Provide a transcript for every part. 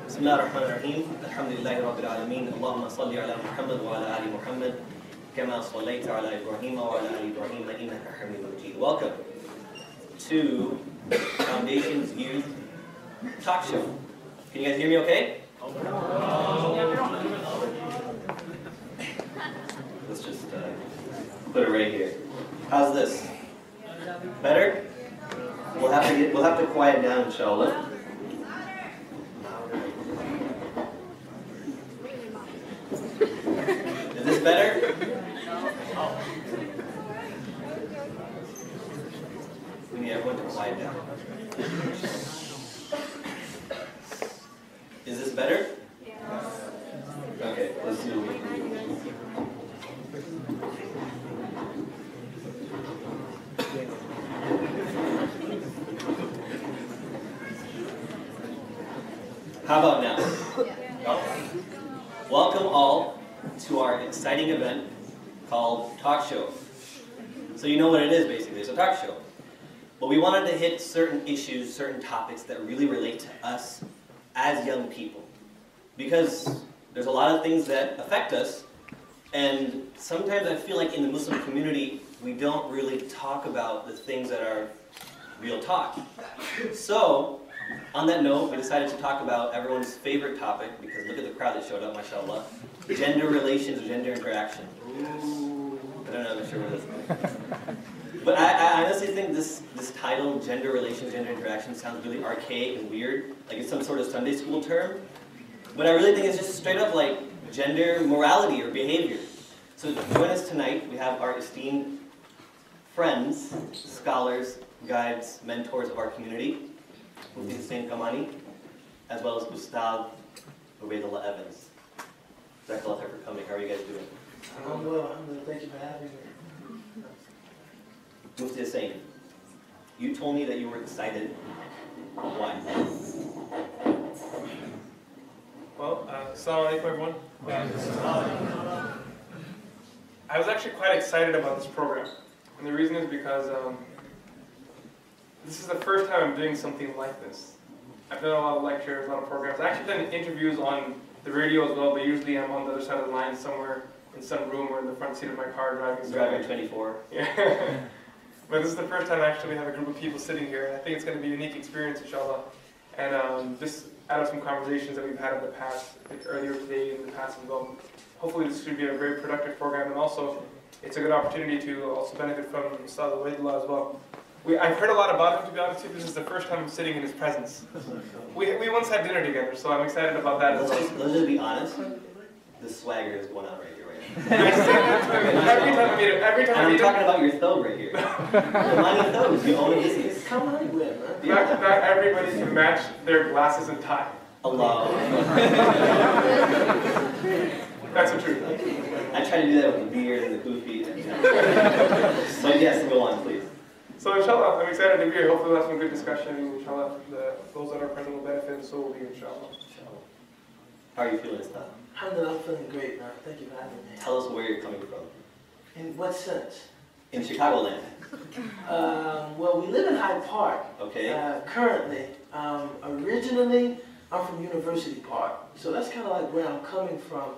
بسم الله الرحمن الرحيم الحمد لله رب العالمين اللهم صل على محمد وعلى آل محمد كما صليت على إبراهيم وعلى آل إبراهيم إنك حميد مجيد. Welcome to Foundation's Youth Talk Show. Can you guys hear me okay? Let's just put it right here. How's this? Better? We'll have to quiet down, inshallah. Is this better? We need everyone to quiet down. Is this better? Okay, let's see what we can do. How about now? Welcome all to our exciting event called Talk Show. So you know what it is basically, it's a talk show. But we wanted to hit certain issues, certain topics that really relate to us as young people. Because there's a lot of things that affect us, and sometimes I feel like in the Muslim community, we don't really talk about the things that are real talk. So, on that note, we decided to talk about everyone's favorite topic, because look at the crowd that showed up, mashallah. Gender relations or gender interaction. I don't know, I'm not sure what this is. But I honestly think this title, gender relations, gender interaction, sounds really archaic and weird. Like it's some sort of Sunday school term. But I really think it's just straight up like gender morality or behavior. So to join us tonight, we have our esteemed friends, scholars, guides, mentors of our community, Mufti Hussain Kamani, as well as Ustadh Ubaydullah Evans. Jazakallah khair for coming. How are you guys doing? I'm well. Thank you for having me. Mufti Hussain, you told me that you were excited. Why? Well, assalamu alaikum everyone. I was actually quite excited about this program. And the reason is because this is the first time I'm doing something like this. I've done a lot of lectures, a lot of programs. I've actually done interviews on the radio as well, but usually I'm on the other side of the line somewhere in some room or in the front seat of my car driving. Driving 24. Yeah. But this is the first time I actually have a group of people sitting here, and I think it's going to be a unique experience, inshallah. And just out of some conversations that we've had in the past, like earlier today and in the past as well, hopefully this should be a very productive program, and also it's a good opportunity to also benefit from Ustadh Ubaydullah as well. I've heard a lot about him, to be honest with you. This is the first time I'm sitting in his presence. We once had dinner together, so I'm excited about that as well. Let's just be honest. The swagger is going on right here, right now. I say that to him every time I meet him. Every time I I'm meet talking him. about your thobe right here. Mind your thobes, you own a business. Come on, man. Not everybody can match their glasses and tie. Allah. That's the truth. I try to do that with the beard and the goofy. So yes, go on, please. So inshallah, I'm excited to be here. Hopefully we'll have some good discussion. Inshallah, those that are present will benefit, and so will we, inshallah. How are you feeling this time? Alhamdulillah, I'm feeling great, man. Thank you for having me. Tell us where you're coming from. In what sense? In Chicagoland. Well, we live in Hyde Park. Okay. Currently. Originally, I'm from University Park. So that's kind of like where I'm coming from.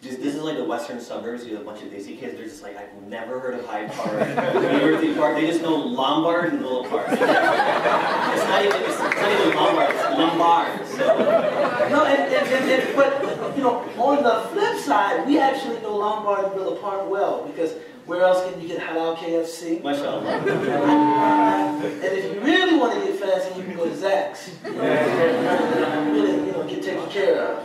This is like the western suburbs. You have a bunch of Desi kids. They're just like, I've never heard of Hyde Park, University Park. They just know Lombard and Willow Park. It's not even Lombard. It's Lombard. So. No, but you know, on the flip side, we actually know Lombard and Willow Park well, because where else can you get halal KFC? Mashallah. And if you really want to get fancy, you can go to Zach's. Really, get taken care of.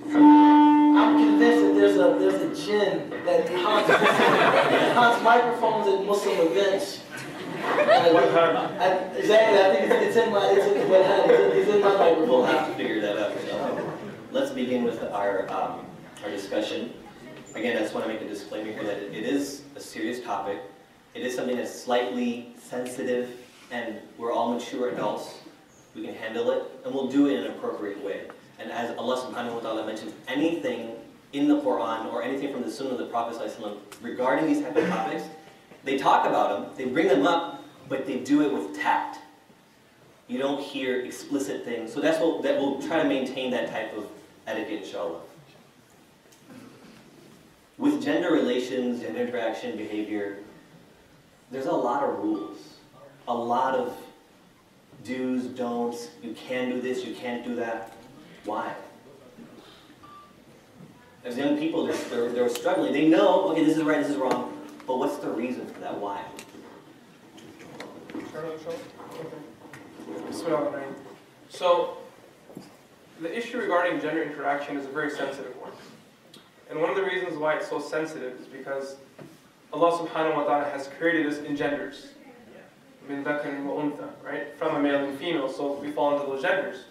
I'm convinced that there's a jinn that haunts microphones at Muslim events. Exactly, I think it's in my microphone. We'll have to figure that out. Let's begin with our discussion. Again, I just want to make a disclaimer here that it is a serious topic. It is something that's slightly sensitive, and we're all mature adults. We can handle it, and we'll do it in an appropriate way. And as Allah subhanahu wa ta'ala mentions, anything in the Quran or anything from the Sunnah of the Prophet ﷺ regarding these type of topics, they talk about them, they bring them up, but they do it with tact. You don't hear explicit things. So that we'll try to maintain that type of etiquette, inshallah. With gender relations, gender interaction, behavior, there's a lot of rules. A lot of do's, don'ts. You can do this, you can't do that. Why? As young people, they're struggling. They know, okay, this is right, this is wrong. But what's the reason for that? Why? So, the issue regarding gender interaction is a very sensitive one. And one of the reasons why it's so sensitive is because Allah subhanahu wa ta'ala has created us in genders. Min dhakarin wa untha, right? From a male and female, so we fall into those genders.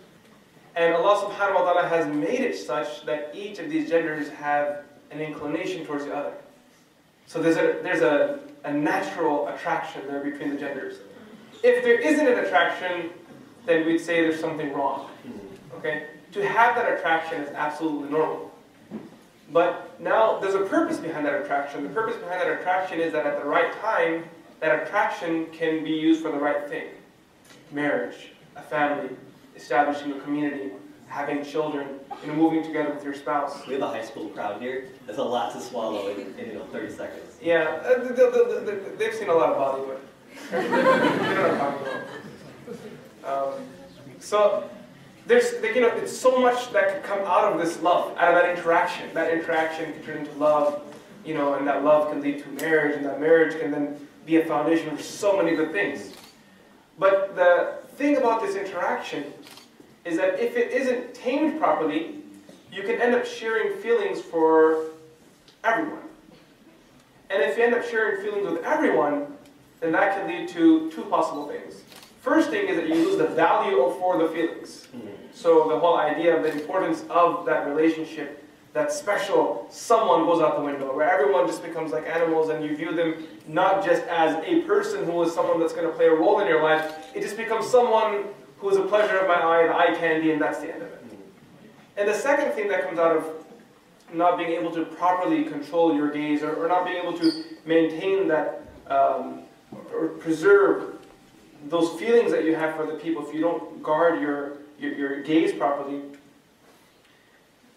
And Allah subhanahu wa ta'ala has made it such that each of these genders have an inclination towards the other. So there's a natural attraction there between the genders. If there isn't an attraction, then we'd say there's something wrong. Okay? To have that attraction is absolutely normal. But now there's a purpose behind that attraction. The purpose behind that attraction is that at the right time, that attraction can be used for the right thing. Marriage, a family, establishing a community, having children, moving together with your spouse. We have a high school crowd here. There's a lot to swallow in 30 seconds. Yeah, they've seen a lot of Bollywood. They know what I'm talking about. So there's, it's so much that could come out of this love, out of that interaction. That interaction can turn into love, and that love can lead to marriage, and that marriage can then be a foundation for so many good things. But the thing about this interaction is that if it isn't tamed properly, you can end up sharing feelings for everyone. And if you end up sharing feelings with everyone, then that can lead to two possible things. First thing is that you lose the value for the feelings. So the whole idea of the importance of that relationship, that special someone goes out the window, where everyone just becomes like animals and you view them not just as a person who is someone that's going to play a role in your life, it just becomes someone who is a pleasure of my eye, the eye candy, and that's the end of it. And the second thing that comes out of not being able to properly control your gaze or not being able to maintain that or preserve those feelings that you have for the people if you don't guard your gaze properly,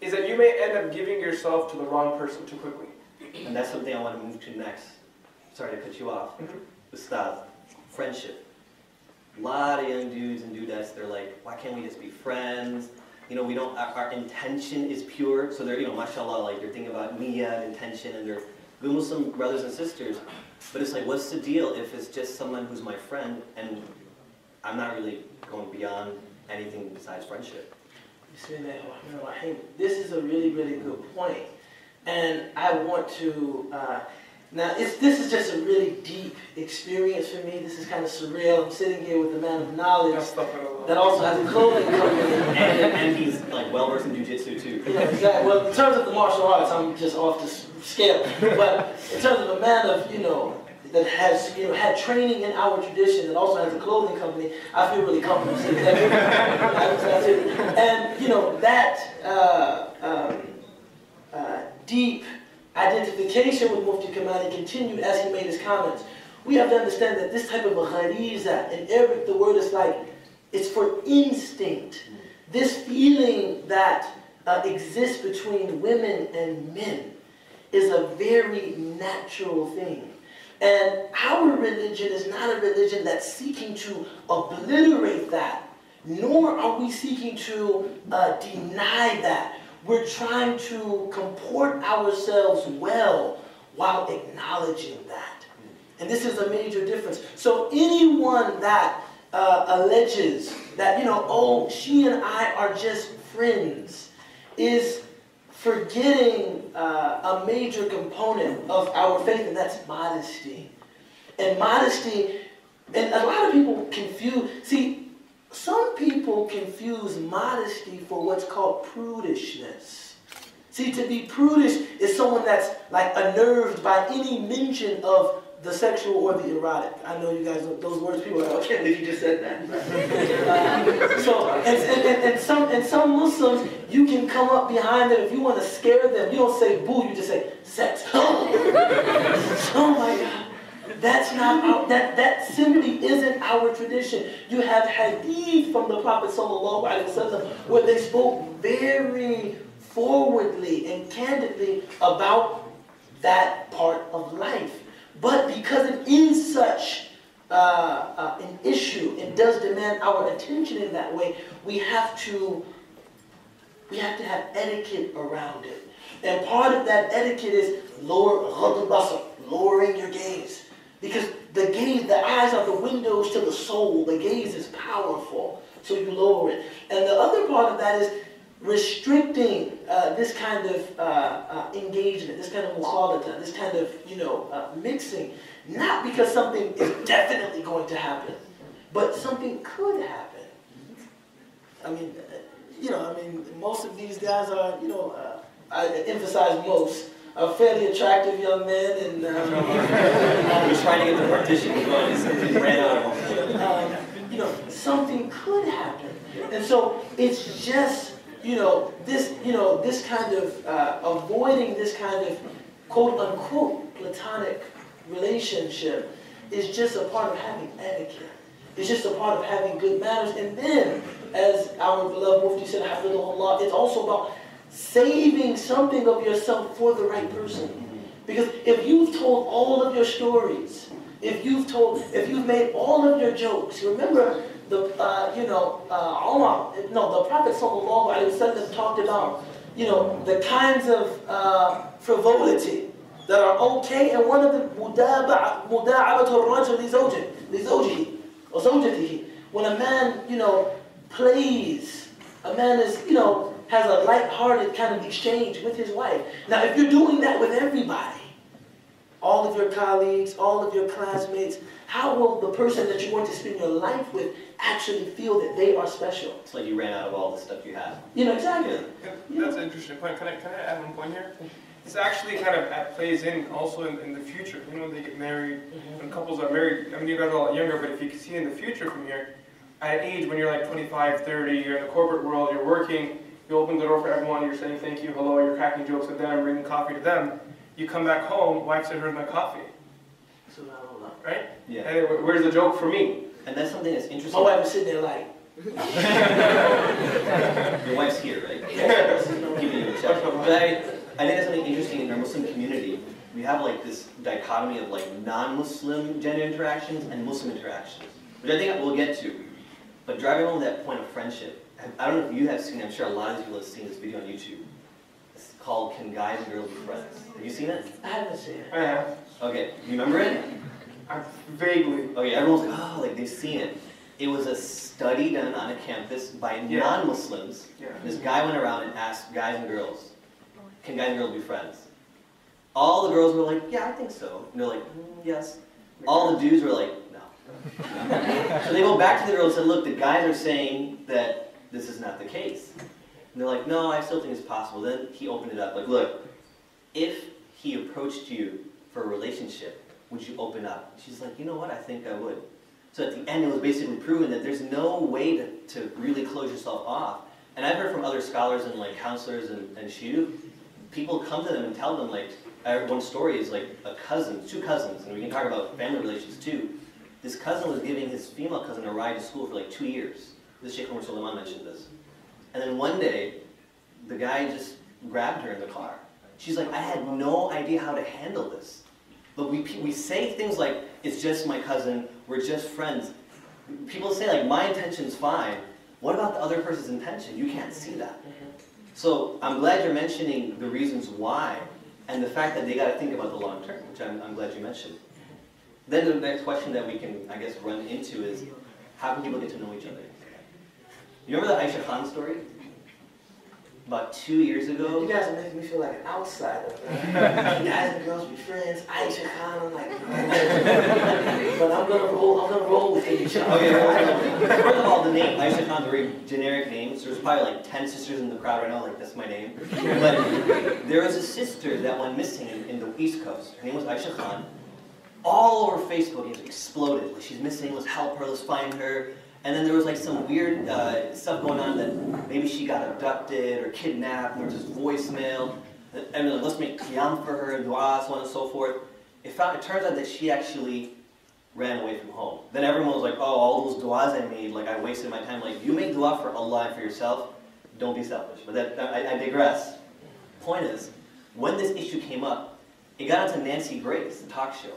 is that you may end up giving yourself to the wrong person too quickly. And that's something I want to move to next. Sorry to cut you off. Ustadh, friendship. A lot of young dudes and dudettes, they're like, why can't we just be friends? We don't, our intention is pure. So they're, mashallah, like they're thinking about niyyah and intention, and they're good Muslim brothers and sisters. But it's like, what's the deal if it's just someone who's my friend and I'm not really going beyond anything besides friendship? This is a really, really good point. And I want to, this is just a really deep experience for me. This is kind of surreal. I'm sitting here with a man of knowledge that also has a clothing company. And he's like well-versed in jiu-jitsu too. Yeah, exactly. Well, in terms of the martial arts, I'm just off the scale. But in terms of a man of, that has had training in our tradition and also has a clothing company, I feel really comfortable saying that. And that deep identification with Mufti Kamani continued as he made his comments. We have to understand that this type of a ghariza, in Arabic the word is like, it's for instinct. This feeling that exists between women and men is a very natural thing. And our religion is not a religion that's seeking to obliterate that, nor are we seeking to deny that. We're trying to comport ourselves well while acknowledging that. And this is a major difference. So anyone that alleges that, oh, she and I are just friends, is forgetting a major component of our faith, and that's modesty. And modesty, and a lot of people some people confuse modesty for what's called prudishness. See, to be prudish is someone that's like unnerved by any mention of the sexual or the erotic. I know you guys know those words. People are like, okay, if you just said that. And some Muslims, you can come up behind them if you want to scare them. You don't say boo, you just say sex. Oh my God. That's not our, that simply isn't our tradition. You have hadith from the Prophet ﷺ where they spoke very forwardly and candidly about that part of life. But because it is such an issue, it does demand our attention in that way, we have to have etiquette around it. And part of that etiquette is lowering your gaze. Because the gaze, the eyes are the windows to the soul. The gaze is powerful, so you lower it. And the other part of that is restricting this kind of engagement, this kind of mukhalata, this kind of, mixing. Not because something is definitely going to happen, but something could happen. I mean, most of these guys are, I emphasize most, are fairly attractive young men, and he was trying to get the partition going, he ran out. Something could happen, and so it's just, this kind of avoiding this kind of quote unquote platonic relationship is just a part of having etiquette. It's just a part of having good manners, and then, as our beloved Mufti said, Hafidhullah, it's also about saving something of yourself for the right person. Because if you've told all of your stories, if you've made all of your jokes, remember the Prophet ﷺ talked about the kinds of frivolity that are okay, and one of them مداعبة الرجل لزوجه or زوجته. When a man plays, a man is has a light-hearted kind of exchange with his wife. Now, if you're doing that with everybody, all of your colleagues, all of your classmates, how will the person that you want to spend your life with actually feel that they are special? It's like you ran out of all the stuff you had. Exactly. Yeah, that's an interesting point. Can I add one point here? It's actually kind of plays in also in the future. When they get married, when couples are married, I mean, you guys are a lot younger, but if you can see in the future from here, at an age when you're like 25, 30, you're in the corporate world, you're working, you open the door for everyone, you're saying thank you, hello, you're cracking jokes with them, bringing coffee to them. You come back home, wife said, "Where's my coffee?" Right? Yeah. And where's the joke for me? And that's something that's interesting. My wife is sitting there like... Your wife's here, right? Giving you a check. But I think that's something interesting in our Muslim community. We have like this dichotomy of like non-Muslim gender interactions and Muslim interactions, which I think we'll get to. But driving home that point of friendship, I don't know if you have seen, I'm sure a lot of people have seen this video on YouTube. It's called Can Guys and Girls Be Friends? Have you seen it? I haven't seen it. I have. Okay, you remember it? Vaguely. Okay, everyone's like, oh, like they've seen it. It was a study done on a campus by non-Muslims. Yeah. This guy went around and asked guys and girls, can guys and girls be friends? All the girls were like, yeah, I think so. And they're like, yes. All the dudes were like, no. So they go back to the girls and said, look, the guys are saying that this is not the case. And they're like, no, I still think it's possible. Then he opened it up, like, look, if he approached you for a relationship, would you open up? She's like, you know what, I think I would. So at the end, it was basically proven that there's no way to really close yourself off. And I've heard from other scholars and like counselors and shuyukh, people come to them and tell them, like, one story is like a cousin, two cousins, and we can talk about family relations too. This cousin was giving his female cousin a ride to school for like 2 years. This Sheikh Umar Sulaiman mentioned this. And then one day, the guy just grabbed her in the car. She's like, I had no idea how to handle this. But we say things like, it's just my cousin, we're just friends. People say like, my intention's fine. What about the other person's intention? You can't see that. So I'm glad you're mentioning the reasons why, and the fact that they got to think about the long term, which I'm glad you mentioned. Then the next question that we can, I guess, run into is, how can people get to know each other? You remember the Aisha Khan story? About 2 years ago? You guys are making me feel like an outsider. Guys and girls be friends. Aisha Khan, I'm like, but I'm gonna roll with each other. Okay, well, first of all, the name Aisha Khan's a very generic name, so there's probably like 10 sisters in the crowd right now, like, that's my name. But there was a sister that went missing in the East Coast. Her name was Aisha Khan. All over Facebook, it exploded. Like, she's missing, let's help her, let's find her. And then there was like some weird stuff going on that maybe she got abducted or kidnapped, and there was this voicemail. And like, let's make qiyam for her, dua, so on and so forth. it turns out that she actually ran away from home. Then everyone was like, oh, all those du'as I made, like I wasted my time. Like, you make dua for Allah and for yourself, don't be selfish. But I digress. Point is, when this issue came up, it got onto Nancy Grace, the talk show.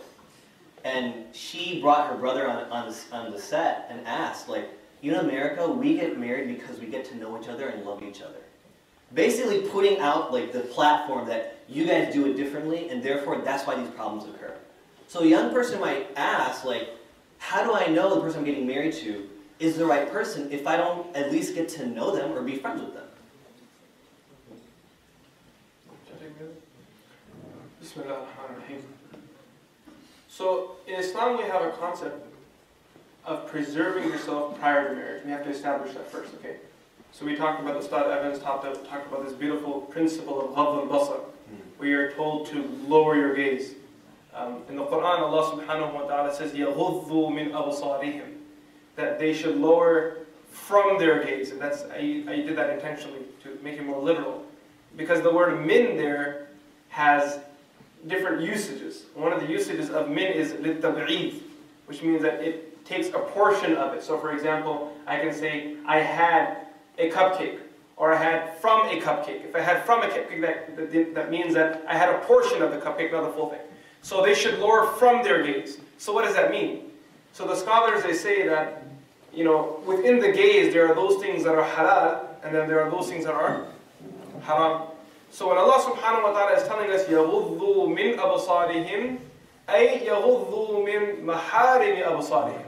And she brought her brother on the set and asked, like, you know, America, we get married because we get to know each other and love each other. Basically putting out like the platform that you guys do it differently, and therefore that's why these problems occur. So a young person might ask, like, how do I know the person I'm getting married to is the right person if I don't at least get to know them or be friends with them? So in Islam we have a concept of preserving yourself prior to marriage. We have to establish that first, okay? So we talked about, Ustadh Evans talked about this beautiful principle of ghadl al-basar, where you're told to lower your gaze. In the Quran, Allah subhanahu wa ta'ala says, يَغُضُّوا مِنْ أَبْصَارِهِمْ, that they should lower from their gaze. And that's, I did that intentionally to make it more literal. Because the word min there has different usages. One of the usages of min is لِلتَّبْعِيد, which means that it takes a portion of it. So for example, I can say, I had a cupcake, or I had from a cupcake. If I had from a cupcake, that means that I had a portion of the cupcake, not the full thing. So they should lower from their gaze. So what does that mean? So the scholars, they say that, you know, within the gaze, there are those things that are halal, and then there are those things that are haram. So when Allah subhanahu wa ta'ala is telling us, يَغُضُّوا مِنْ أَبْصَارِهِمْ أي يَغُضُّوا مِنْ مَحَارِمِ أَبْصَارِهِمْ.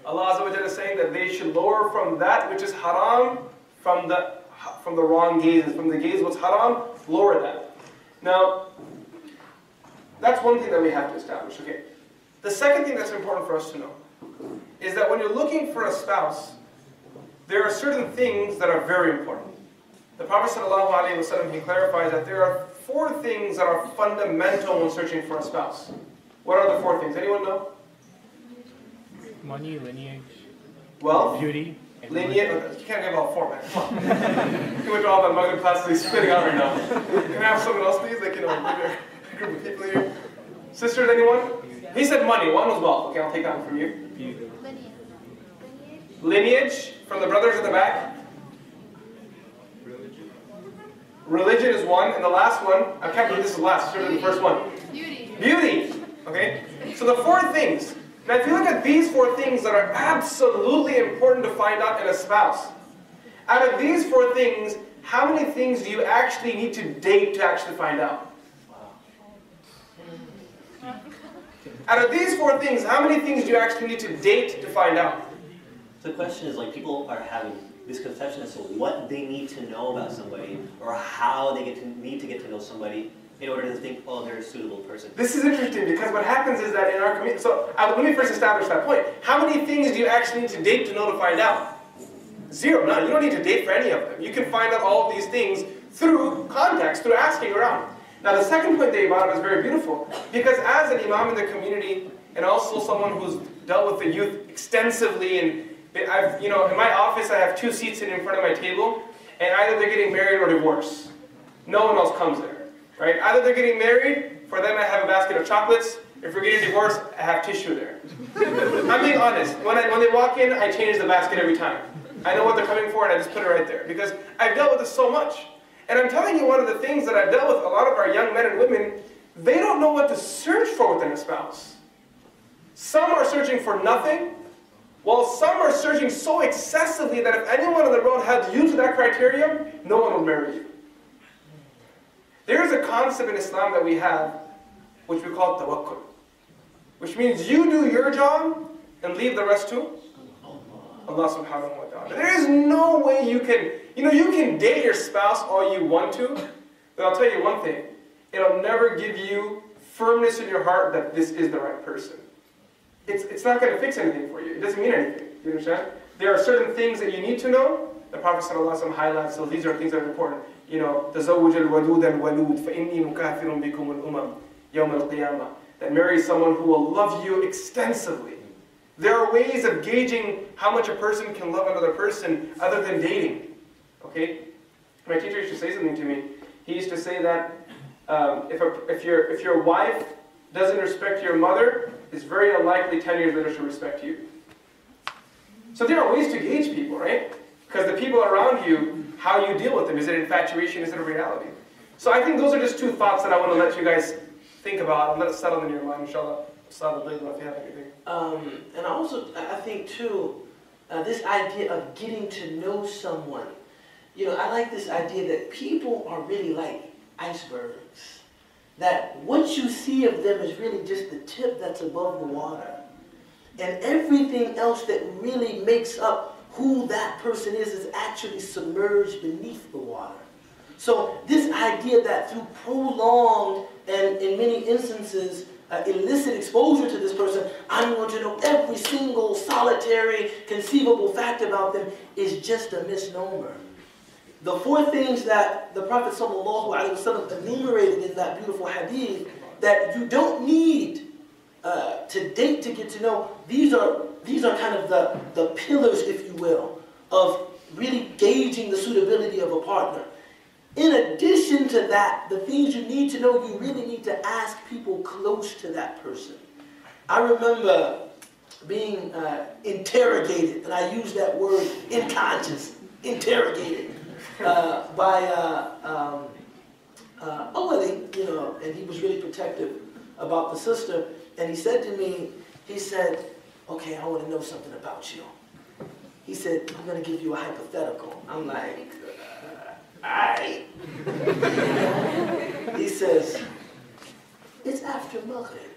Allah Azza wa Jalla is saying that they should lower from that which is haram, from the wrong gazes, from the gaze what's haram, lower that. Now, that's one thing that we have to establish, okay? The second thing that's important for us to know is that when you're looking for a spouse, there are certain things that are very important. The Prophet ﷺ, he clarifies that there are 4 things that are fundamental when searching for a spouse. What are the 4 things? Anyone know? Money, lineage, wealth, beauty, lineage. You can't give all 4, man. Come on. You went to all that Maghrib classes, he's spitting out right now. Can I have someone else, please? Like, you know, a group of people here. Sisters, anyone? He said money. One was wealth. Okay, I'll take that one from you. Lineage from the brothers in the back. Religion is one, and the last one, I can't believe this is last, it's the first one. Beauty. Okay? So the 4 things. Now if you look at these 4 things that are absolutely important to find out in a spouse, out of these 4 things, how many things do you actually need to date to actually find out? Out of these 4 things, how many things do you actually need to date to find out? So the question is, like, people are having misconception as to what they need to know about somebody, or how they need to get to know somebody in order to think, oh, they're a suitable person. This is interesting because what happens is that in our community, so let me first establish that point. How many things do you actually need to date to know to find out? 0, none. You don't need to date for any of them. You can find out all of these things through context, through asking around. Now the second point that you brought up is very beautiful, because as an imam in the community, and also someone who's dealt with the youth extensively, and I've, you know, in my office I have 2 seats sitting in front of my table, and either they're getting married or divorced. No one else comes there, right? Either they're getting married, for them I have a basket of chocolates. If we're getting divorced, I have tissue there. I'm being honest. When they walk in, I change the basket every time. I know what they're coming for, and I just put it right there, because I've dealt with this so much. And I'm telling you, one of the things that I've dealt with a lot of our young men and women, they don't know what to search for within a spouse. Some are searching for nothing, while some are searching so excessively that if anyone in the world had used that criteria, no one will marry you. There is a concept in Islam that we have, which we call tawakkul, which means you do your job and leave the rest to Allah subhanahu wa ta'ala. There is no way you can, you can date your spouse all you want to, but I'll tell you one thing, it'll never give you firmness in your heart that this is the right person. It's not going to fix anything for you. It doesn't mean anything. You understand? There are certain things that you need to know. The Prophet ﷺ highlights, so these are things that are important. تَزَوُّجَ الْوَدُودَ الْوَلُودَ فَإِنِّي مُكَافِرٌ بِكُمُ الْأُمَمِ يَوْمَ الْقِيَامَةِ. That marries someone who will love you extensively. There are ways of gauging how much a person can love another person other than dating. Okay? My teacher used to say something to me. He used to say that if your wife doesn't respect your mother, it's very unlikely 10 years later she'll respect you. So there are ways to gauge people, right? Because the people around you, how you deal with them, is it infatuation, is it a reality? So I think those are just two thoughts that I want to let you guys think about and let it settle in your mind, inshallah. Ustadh Ubaydullah, if you have anything. And I think too, this idea of getting to know someone. You know, I like this idea that people are really like icebergs. That what you see of them is really just the tip that's above the water. And everything else that really makes up who that person is actually submerged beneath the water. So this idea that through prolonged and in many instances illicit exposure to this person, I'm going to know every single solitary conceivable fact about them is just a misnomer. The four things that the Prophet ﷺ enumerated in that beautiful hadith that you don't need to date to get to know, these are kind of the pillars, if you will, of really gauging the suitability of a partner. In addition to that, the things you need to know, you really need to ask people close to that person. I remember being interrogated, and I use that word in conscience, interrogated, by a wali, you know, and he was really protective about the sister. And he said to me, he said, okay, I want to know something about you. He said, I'm going to give you a hypothetical. I'm like, all right. He says, it's after Maghrib.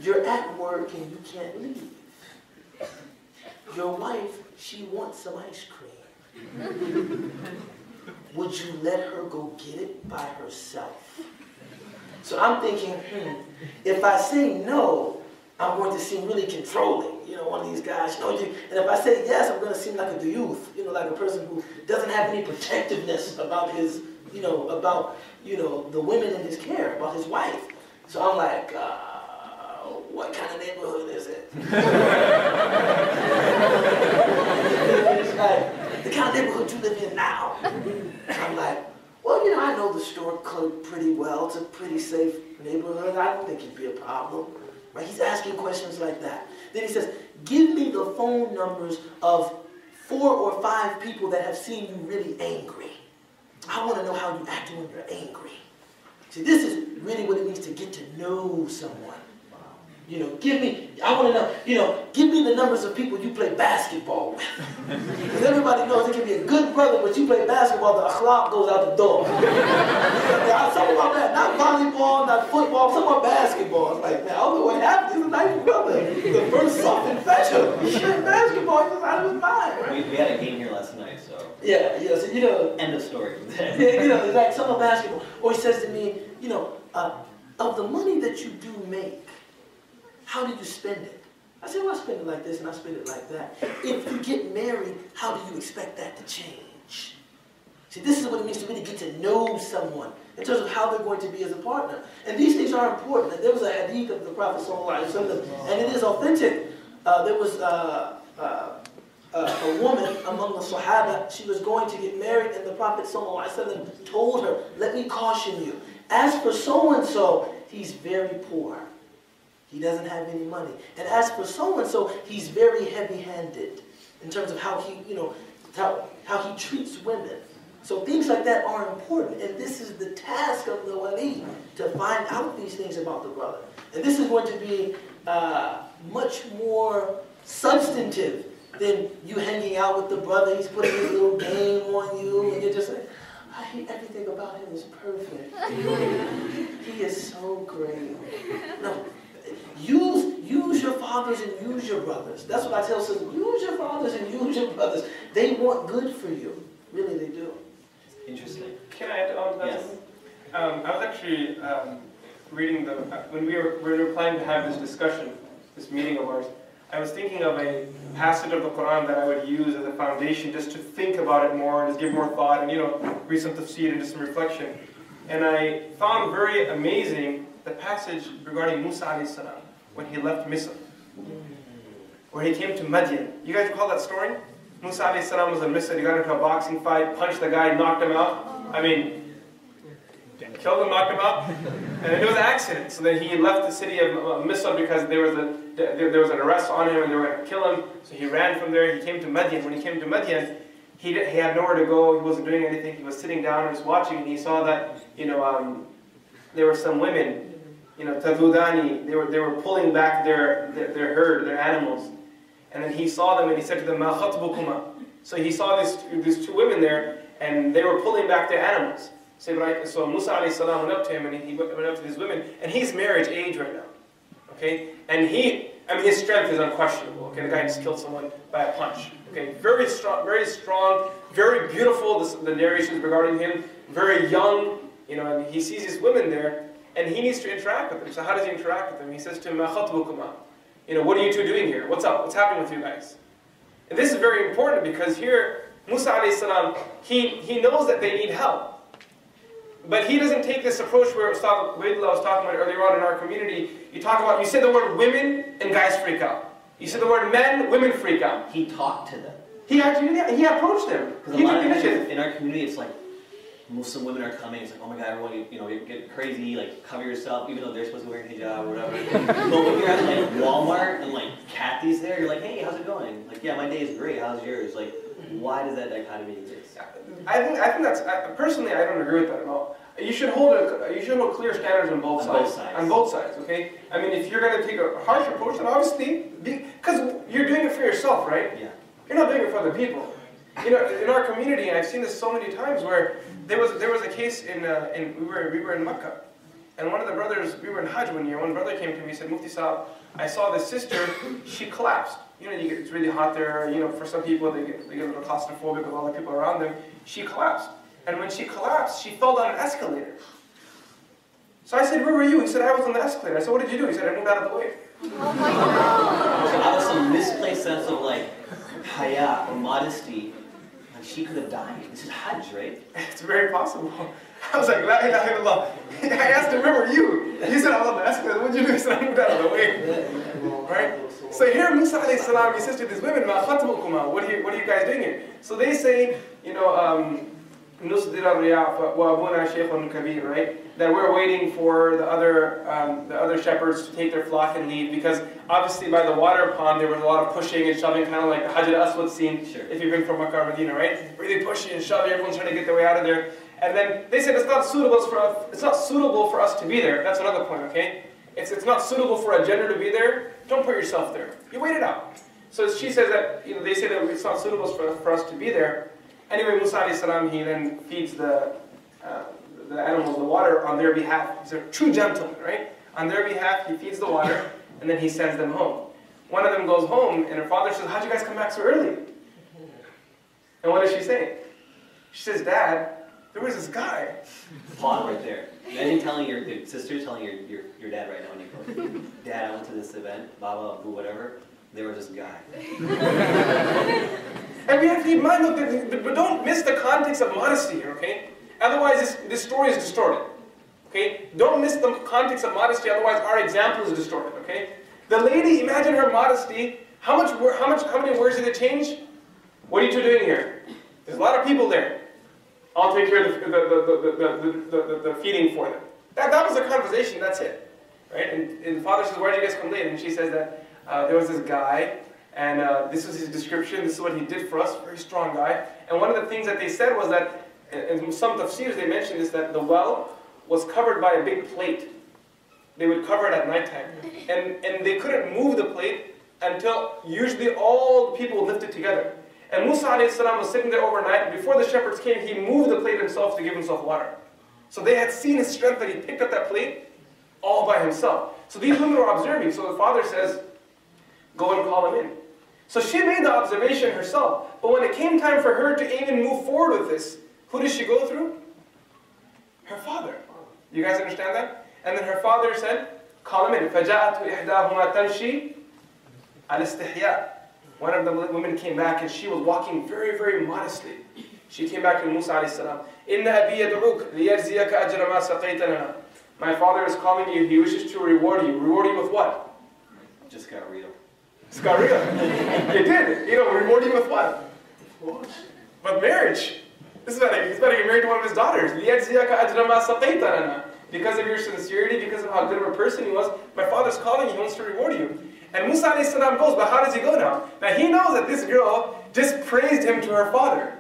You're at work and you can't leave. Your wife, she wants some ice cream. Would you let her go get it by herself? So I'm thinking, if I say no, I'm going to seem really controlling, you know, one of these guys. You know, and if I say yes, I'm going to seem like a youth, you know, like a person who doesn't have any protectiveness about his, the women in his care, about his wife. So I'm like, what kind of neighborhood is it? It's like, the kind of neighborhood you live in now. I'm like, well, you know, I know the store clerk pretty well. It's a pretty safe neighborhood. I don't think it'd be a problem. Right? He's asking questions like that. Then he says, give me the phone numbers of 4 or 5 people that have seen you really angry. I want to know how you act when you're angry. See, this is really what it means to get to know someone. You know, I want to know, give me the numbers of people you play basketball with. Because everybody knows it can be a good brother, but you play basketball, the akhlaq goes out the door. Some about that, not volleyball, not football, some about basketball. It's like, man, I don't know what happened. He's a nice brother. The first soft infection. He shit basketball, he's out of his mind, right? We had a game here last night, so. Yeah, so, end of story. It's like some of basketball. Or he says to me, of the money that you do make, how do you spend it? I said, well, I spend it like this and I spend it like that. If you get married, how do you expect that to change? See, this is what it means to really get to know someone in terms of how they're going to be as a partner. And these things are important. There was a hadith of the Prophet ﷺ, and it is authentic. There was a woman among the Sahaba. She was going to get married, and the Prophet ﷺ told her, let me caution you. As for so-and-so, he's very poor. He doesn't have any money. And as for so-and-so, he's very heavy-handed in terms of how he, how he treats women. So things like that are important. And this is the task of the wali, to find out these things about the brother. And this is going to be much more substantive than you hanging out with the brother. He's putting his little game on you, and you're just like, I hate everything about him is perfect. He is so great. No. Use your fathers and use your brothers. That's what I tell sisters. Use your fathers and use your brothers. They want good for you. Really, they do. Interesting. Can I add on to that? Yes. I was actually reading when we were planning to have this discussion, this meeting of ours, I was thinking of a passage of the Quran that I would use as a foundation just to think about it more and just give more thought and, read some tafsir and do some reflection. And I found very amazing the passage regarding Musa alayhi salam when he left Misr, where he came to Madian. You guys recall that story? Musa alayhi salam was in Misr, he got into a boxing fight, punched the guy, knocked him out. I mean, killed him, knocked him out. And it was an accident. So then he left the city of Misr because there was an arrest on him and they were going to kill him. So he ran from there. He came to Madian. When he came to Madian, he had nowhere to go. He wasn't doing anything. He was sitting down and just watching. And he saw that, there were some women, Tadudani, they were pulling back their herd, their animals. And then he saw them and he said to them, Ma khatbukuma. So he saw these two women there and they were pulling back their animals. So Musa alayhi salam went up to him and he went up to these women and he's marriage age right now. Okay? And his strength is unquestionable. Okay, the guy just killed someone by a punch. Okay, very strong, very beautiful, the narrations regarding him, very young, and he sees these women there, and he needs to interact with them. So how does he interact with them? He says to him, Ma khatbukuma? What are you two doing here? What's up? What's happening with you guys? And this is very important because here, Musa alayhi salam, he knows that they need help. But he doesn't take this approach where Ustadh Ubaydullah was talking about earlier on in our community. You say the word women and guys freak out. You say the word men, women freak out. He talked to them. He approached them. Because a lot of times in our community, it's like Muslim women are coming. It's like, oh my God, everyone, you get crazy, like cover yourself, even though they're supposed to be wearing hijab or whatever. But when you're at like Walmart and like Kathy's there, you're like, hey, how's it going? Like, yeah, my day is great. How's yours? Like, why does that dichotomy exist? I think that's personally, I don't agree with that at all. You should hold clear standards on both sides. On both sides, okay? I mean, if you're going to take a harsh approach, then obviously, because you're doing it for yourself, right? Yeah. You're not doing it for other people. In our community, I've seen this so many times where there was a case we were in Mecca, and one of the brothers, we were in Hajj one year. One brother came to me and said, Mufti Sahib, I saw this sister. She collapsed. It's really hot there. For some people, they get a little claustrophobic with all the people around them. She collapsed. And when she collapsed, she fell down an escalator. So I said, where were you? He said, I was on the escalator. I said, what did you do? He said, I moved out of the way. Oh my God. So out of some misplaced sense of like haya or modesty, like she could have died. This is Hajj, right? It's very possible. I was like, La ilaha illallah. I asked him, where were you? He said, I was on the escalator. What did you do? He said, I moved out of the way. Right? So here Musa alayhi salam, he says to these women, Ma khatbukuma? What are you guys doing here? So they say, right? That we're waiting for the other shepherds to take their flock and leave, because obviously by the water pond there was a lot of pushing and shoving, kind of like the Hajar al-Aswad scene. Sure. If you've been from Makkah or Medina, right? Really pushing and shoving, everyone's trying to get their way out of there. And then they said it's not suitable for us to be there. That's another point, okay? It's not suitable for a gender to be there. Don't put yourself there. You wait it out. So she says that they say that it's not suitable for us to be there. Anyway, Musa alayhi salam, he then feeds the animals the water on their behalf. He's a true gentleman, right? On their behalf, he feeds the water, and then he sends them home. One of them goes home, and her father says, how'd you guys come back so early? And what does she say? She says, Dad, there was this guy. Pause right there. Imagine telling your sister, telling your dad right now when you go, Dad, I went to this event, blah, blah, whatever. There was this guy. And we have to keep in mind, look, but don't miss the context of modesty here, okay? Otherwise, this story is distorted. Okay? Don't miss the context of modesty, otherwise our example is distorted, okay? The lady, imagine her modesty. How many words did it change? What are you two doing here? There's a lot of people there. I'll take care of the feeding for them. That was the conversation, that's it. Right? And the father says, why did you guys come late? And she says that there was this guy, and this was his description, this is what he did for us, very strong guy. And one of the things that they said was that, in some tafsirs they mentioned is that the well was covered by a big plate. They would cover it at nighttime. And they couldn't move the plate until usually all the people would lift it together. And Musa a.s. was sitting there overnight. Before the shepherds came, he moved the plate himself to give himself water. So they had seen his strength that he picked up that plate all by himself. So these women were observing. So the father says, go and call him in. So she made the observation herself. But when it came time for her to even move forward with this, who did she go through? Her father. You guys understand that? And then her father said, call him in. فَجَاءَتْ إِحْدَاهُمَا تَمْشِي عَلَى اسْتِحْيَاءٍ. One of the women came back and she was walking very, very modestly. She came back to Musa a.s. إِنَّ أَبِي يَدْعُوكَ لِيَجْزِيَكَ أَجْرَ مَا سَقَيْتَ لَنَا. My father is calling you. He wishes to reward you. Reward you with what? Just got real. Just got real. It did. Reward you with what? But marriage. This is about he's about to get married to one of his daughters. Because of your sincerity, because of how good of a person he was, my father's calling you, he wants to reward you. And Musa alayhi salam goes, but how does he go now? Now he knows that this girl just praised him to her father.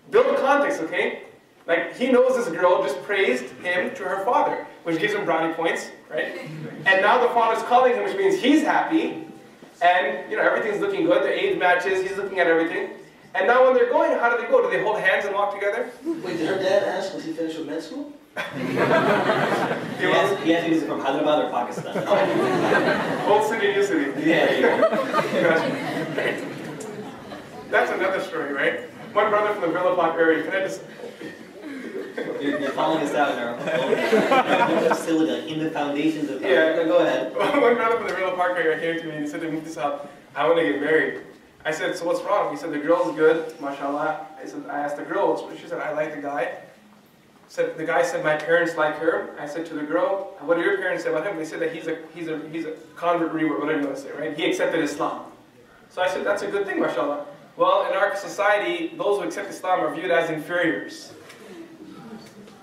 Build the context, okay? Like, he knows this girl just praised him to her father, which gives him brownie points, right? And now the father's calling him, which means he's happy, and, you know, everything's looking good, the age matches, he's looking at everything. And now when they're going, how do they go? Do they hold hands and walk together? Wait, did her dad ask, was he finished with med school? He has to use it from Hyderabad or Pakistan. Old city, new city. Yeah, That's another story, right? One brother from the Villa Park area, can I just... You're calling us out in our facility, in the foundations of... Yeah. Go ahead. One brother from the Villa Park area came to me and he said to Mufti Sahib, I want to get married. I said, so what's wrong? He said, the girl's good, mashallah. I asked the girl, she said, I like the guy. The guy said, my parents like her. I said to the girl, what do your parents say about him? They said that he's a convert, revert, whatever you want to say, right? He accepted Islam. So I said, that's a good thing, mashallah. Well, in our society, those who accept Islam are viewed as inferiors.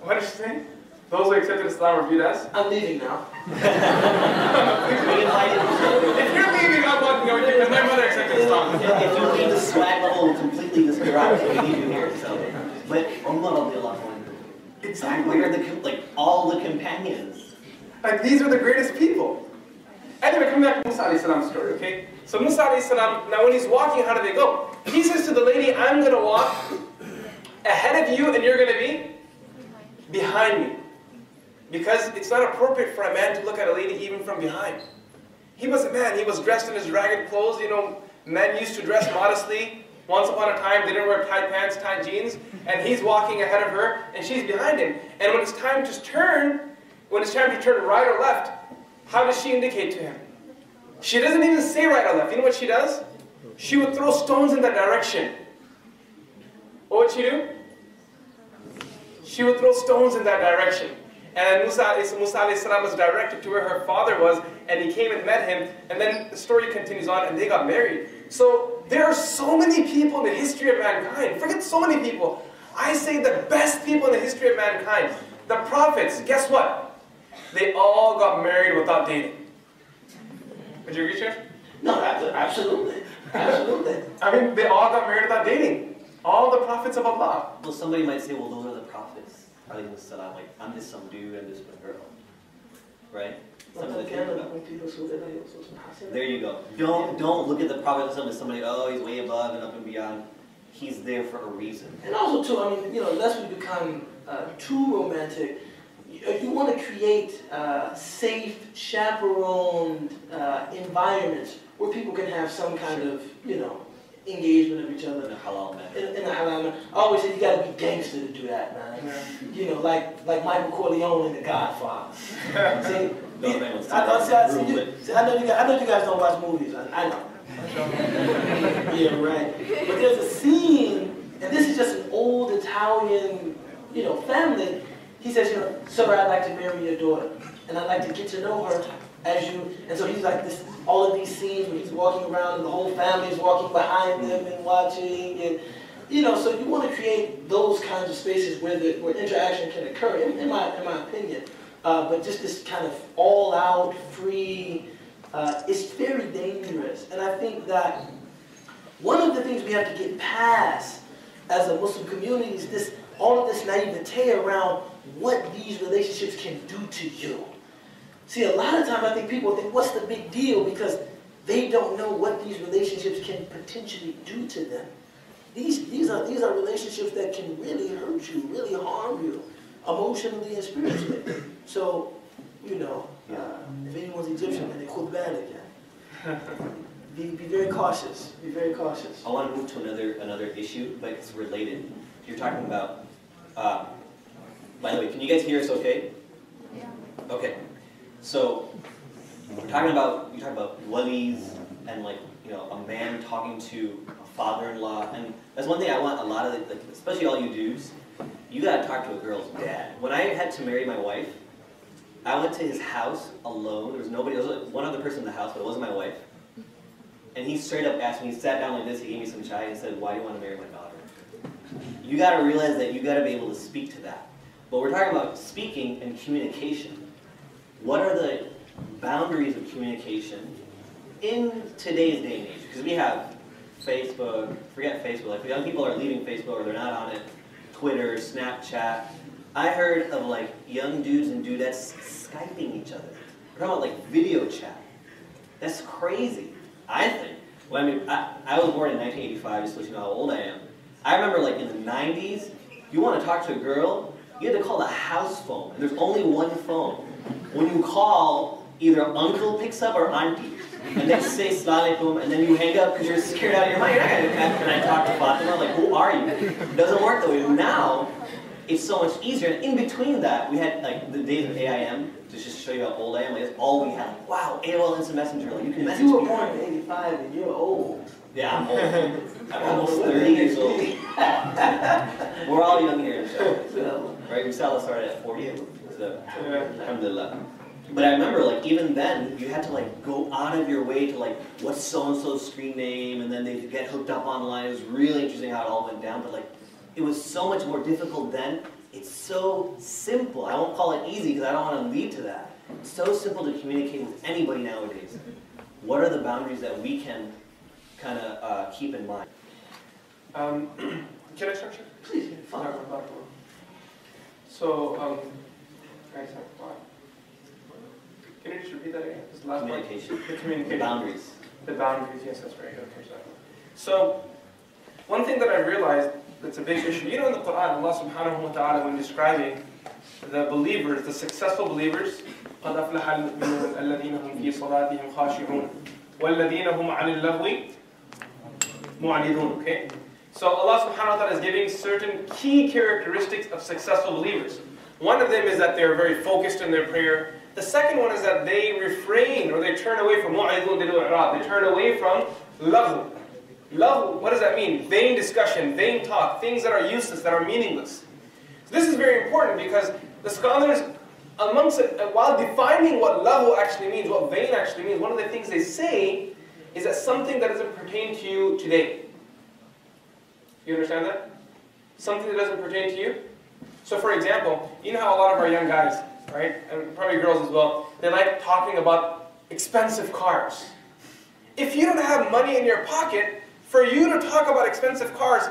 What is she saying? Those who accepted Islam are viewed as? I'm leaving now. If you're leaving, I'm walking over here because my mother accepted Islam. If you leave the swag level completely this garage, we need you here. So, but Umar will be a lot more. Exactly. We're like all the companions. Like, these are the greatest people. Anyway, coming back to Musa alayhi salam's story, okay? So Musa alayhi salam, now when he's walking, how do they go? He says to the lady, I'm going to walk ahead of you and you're going to be behind me. Because it's not appropriate for a man to look at a lady even from behind. He was a man, he was dressed in his ragged clothes, you know, men used to dress modestly. Once upon a time, they didn't wear tight pants, tight jeans, and he's walking ahead of her, and she's behind him. And when it's time to turn right or left, how does she indicate to him? She doesn't even say right or left. You know what she does? She would throw stones in that direction. What would she do? She would throw stones in that direction. And Musa alayhi salam was directed to where her father was, and he came and met him, and then the story continues on, and they got married. So there are so many people in the history of mankind. Forget so many people. I say the best people in the history of mankind. The prophets, guess what? They all got married without dating. Would you agree, Chef? No, absolutely. Absolutely. I mean, they all got married without dating. All the prophets of Allah. Well, somebody might say, well, those are the prophets. Like, I'm just some dude, I'm just a girl. Right? There you go. Don't look at the prophet as somebody, oh, he's way above and up and beyond. He's there for a reason. And also, too, I mean, you know, lest we become too romantic, you want to create safe, chaperoned environments where people can have some kind of, you know, engagement of each other. In a halal manner. In a halal manner. I always say you got to be gangster to do that, man. Yeah. You know, like Michael Corleone in The Godfather. See, I know you guys don't watch movies. I know. Yeah, right. But there's a scene, and this is just an old Italian, you know, family. He says, you know, sir, I'd like to marry your daughter, and I'd like to get to know her as you. And so he's like this. All of these scenes when he's walking around and the whole family is walking behind him and watching, and you know, so you want to create those kinds of spaces where interaction can occur. In my opinion. But just this kind of all-out, free, it's very dangerous. And I think that one of the things we have to get past as a Muslim community is all of this naivete around what these relationships can do to you. See, a lot of times I think people think, what's the big deal? Because they don't know what these relationships can potentially do to them. These are relationships that can really hurt you, really harm you, emotionally and spiritually. So, you know, if anyone's Egyptian, then they khud balik. Be very cautious. Be very cautious. I want to move to another issue, but it's related. You're talking about. By the way, can you guys hear us? Okay. Yeah. Okay. So we're talking about walis and like a man talking to a father-in-law, and that's one thing I want a lot of especially all you dudes. You gotta talk to a girl's dad. When I had to marry my wife, I went to his house alone. There was nobody. There was one other person in the house, but it wasn't my wife. And he straight up asked me. He sat down like this. He gave me some chai and said, "Why do you want to marry my daughter? you got to realize that you got to be able to speak to that. But we're talking about speaking and communication. What are the boundaries of communication in today's day and age? Because we have Facebook, forget Facebook, like young people are leaving Facebook or they're not on it, Twitter, Snapchat. I heard of like young dudes and dudettes Skyping each other. We're talking about like video chat. That's crazy, I think. Well, I mean, I was born in 1985, just so you know how old I am. I remember like in the 90s, you want to talk to a girl, you had to call the house phone, and there's only one phone. When you call, either uncle picks up or auntie, and they say Assalamu alaikum, and then you hang up because you're scared out of your mind. You're not going to can I talk to Fatima? Like, who are you? It doesn't work that way. Now, it's so much easier. And in between that, we had like the days of AIM, to just show you how old I am. Like, that's all we had. Like, wow, AOL Instant Messenger. Like, you can message You were people. born in 85 and you're old. Yeah, I'm old. I'm almost 30 years old. We're all young here, inshallah. Right? Inshallah started at 40. So, alhamdulillah. But I remember, like, even then, you had to, like, go out of your way to, like, what's so-and-so's screen name, and then they get hooked up online. It was really interesting how it all went down, but, like, it was so much more difficult then. It's so simple. I won't call it easy because I don't want to lead to that. It's so simple to communicate with anybody nowadays. What are the boundaries that we can kind of keep in mind? Can I start? Please, fine. So, can you just repeat that again? This last Communication. Part? The communication. The boundaries. The boundaries, yes, that's very good. So, one thing that I realized that's a big issue, you know in the Quran, Allah subhanahu wa ta'ala, when describing the believers, the successful believers, قَدْ أَفْلَحَ الْمُؤْمِنُونَ الَّذِينَ هُمْ فِي صَلَاتِهِمْ خَاشِعُونَ وَالَّذِينَ هُمْ عَنِ اللَّغْوِ مُعْرِضُونَ. Okay? So Allah subhanahu wa ta'ala is giving certain key characteristics of successful believers. One of them is that they're very focused in their prayer. The second one is that they refrain or they turn away from mu'ridun, they turn away from laghu. Laghu, what does that mean? Vain discussion, vain talk, things that are useless, that are meaningless. So this is very important because the scholars, amongst it, while defining what laghu actually means, what vain actually means, one of the things they say is that something that doesn't pertain to you today. You understand that? Something that doesn't pertain to you. So for example, you know how a lot of our young guys, right, and probably girls as well, they like talking about expensive cars. If you don't have money in your pocket, for you to talk about expensive cars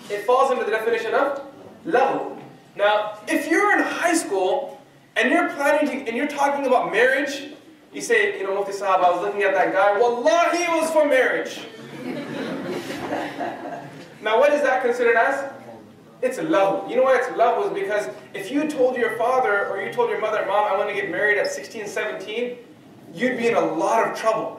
it falls into the definition of laghu. Now, if you're in high school and you're talking about marriage, you say, you know, Mufti Sahab, I was looking at that guy, wallahi it was for marriage. Now, what is that considered as? It's a laghu. You know why it's laghu? Is because if you told your father or you told your mother, Mom, I want to get married at 16, 17, you'd be in a lot of trouble.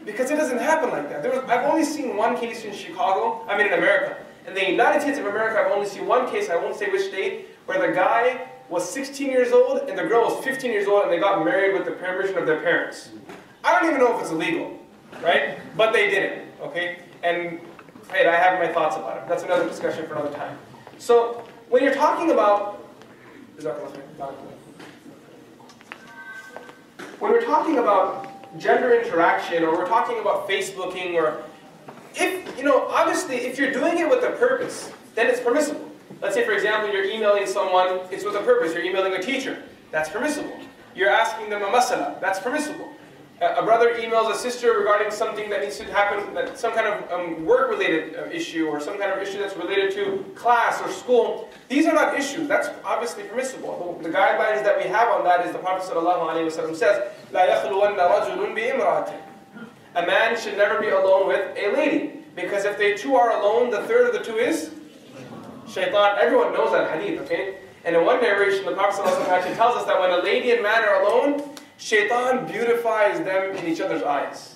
Because it doesn't happen like that. I've only seen one case in in America. In the United States of America, I've only seen one case, I won't say which state, where the guy was 16 years old and the girl was 15 years old and they got married with the permission of their parents. I don't even know if it's illegal, right? But they did it, okay? And hey, I have my thoughts about it. That's another discussion for another time. So, when you're talking about gender interaction, or we're talking about Facebooking, or obviously if you're doing it with a purpose, then it's permissible. Let's say for example you're emailing someone, it's with a purpose, you're emailing a teacher, that's permissible. You're asking them a masala, that's permissible. A brother emails a sister regarding something that needs to happen, some kind of work-related issue, or some kind of issue that's related to class or school. These are not issues. That's obviously permissible. The guidelines that we have on that is the Prophet ﷺ says, "La يَخْلُوَنَّ رَجُلٌ بِإِمْرَأَةٍ." A man should never be alone with a lady, because if they two are alone, the third of the two is shaitan. Everyone knows that hadith, okay? And in one narration, the Prophet ﷺ actually tells us that when a lady and man are alone, shaitan beautifies them in each other's eyes.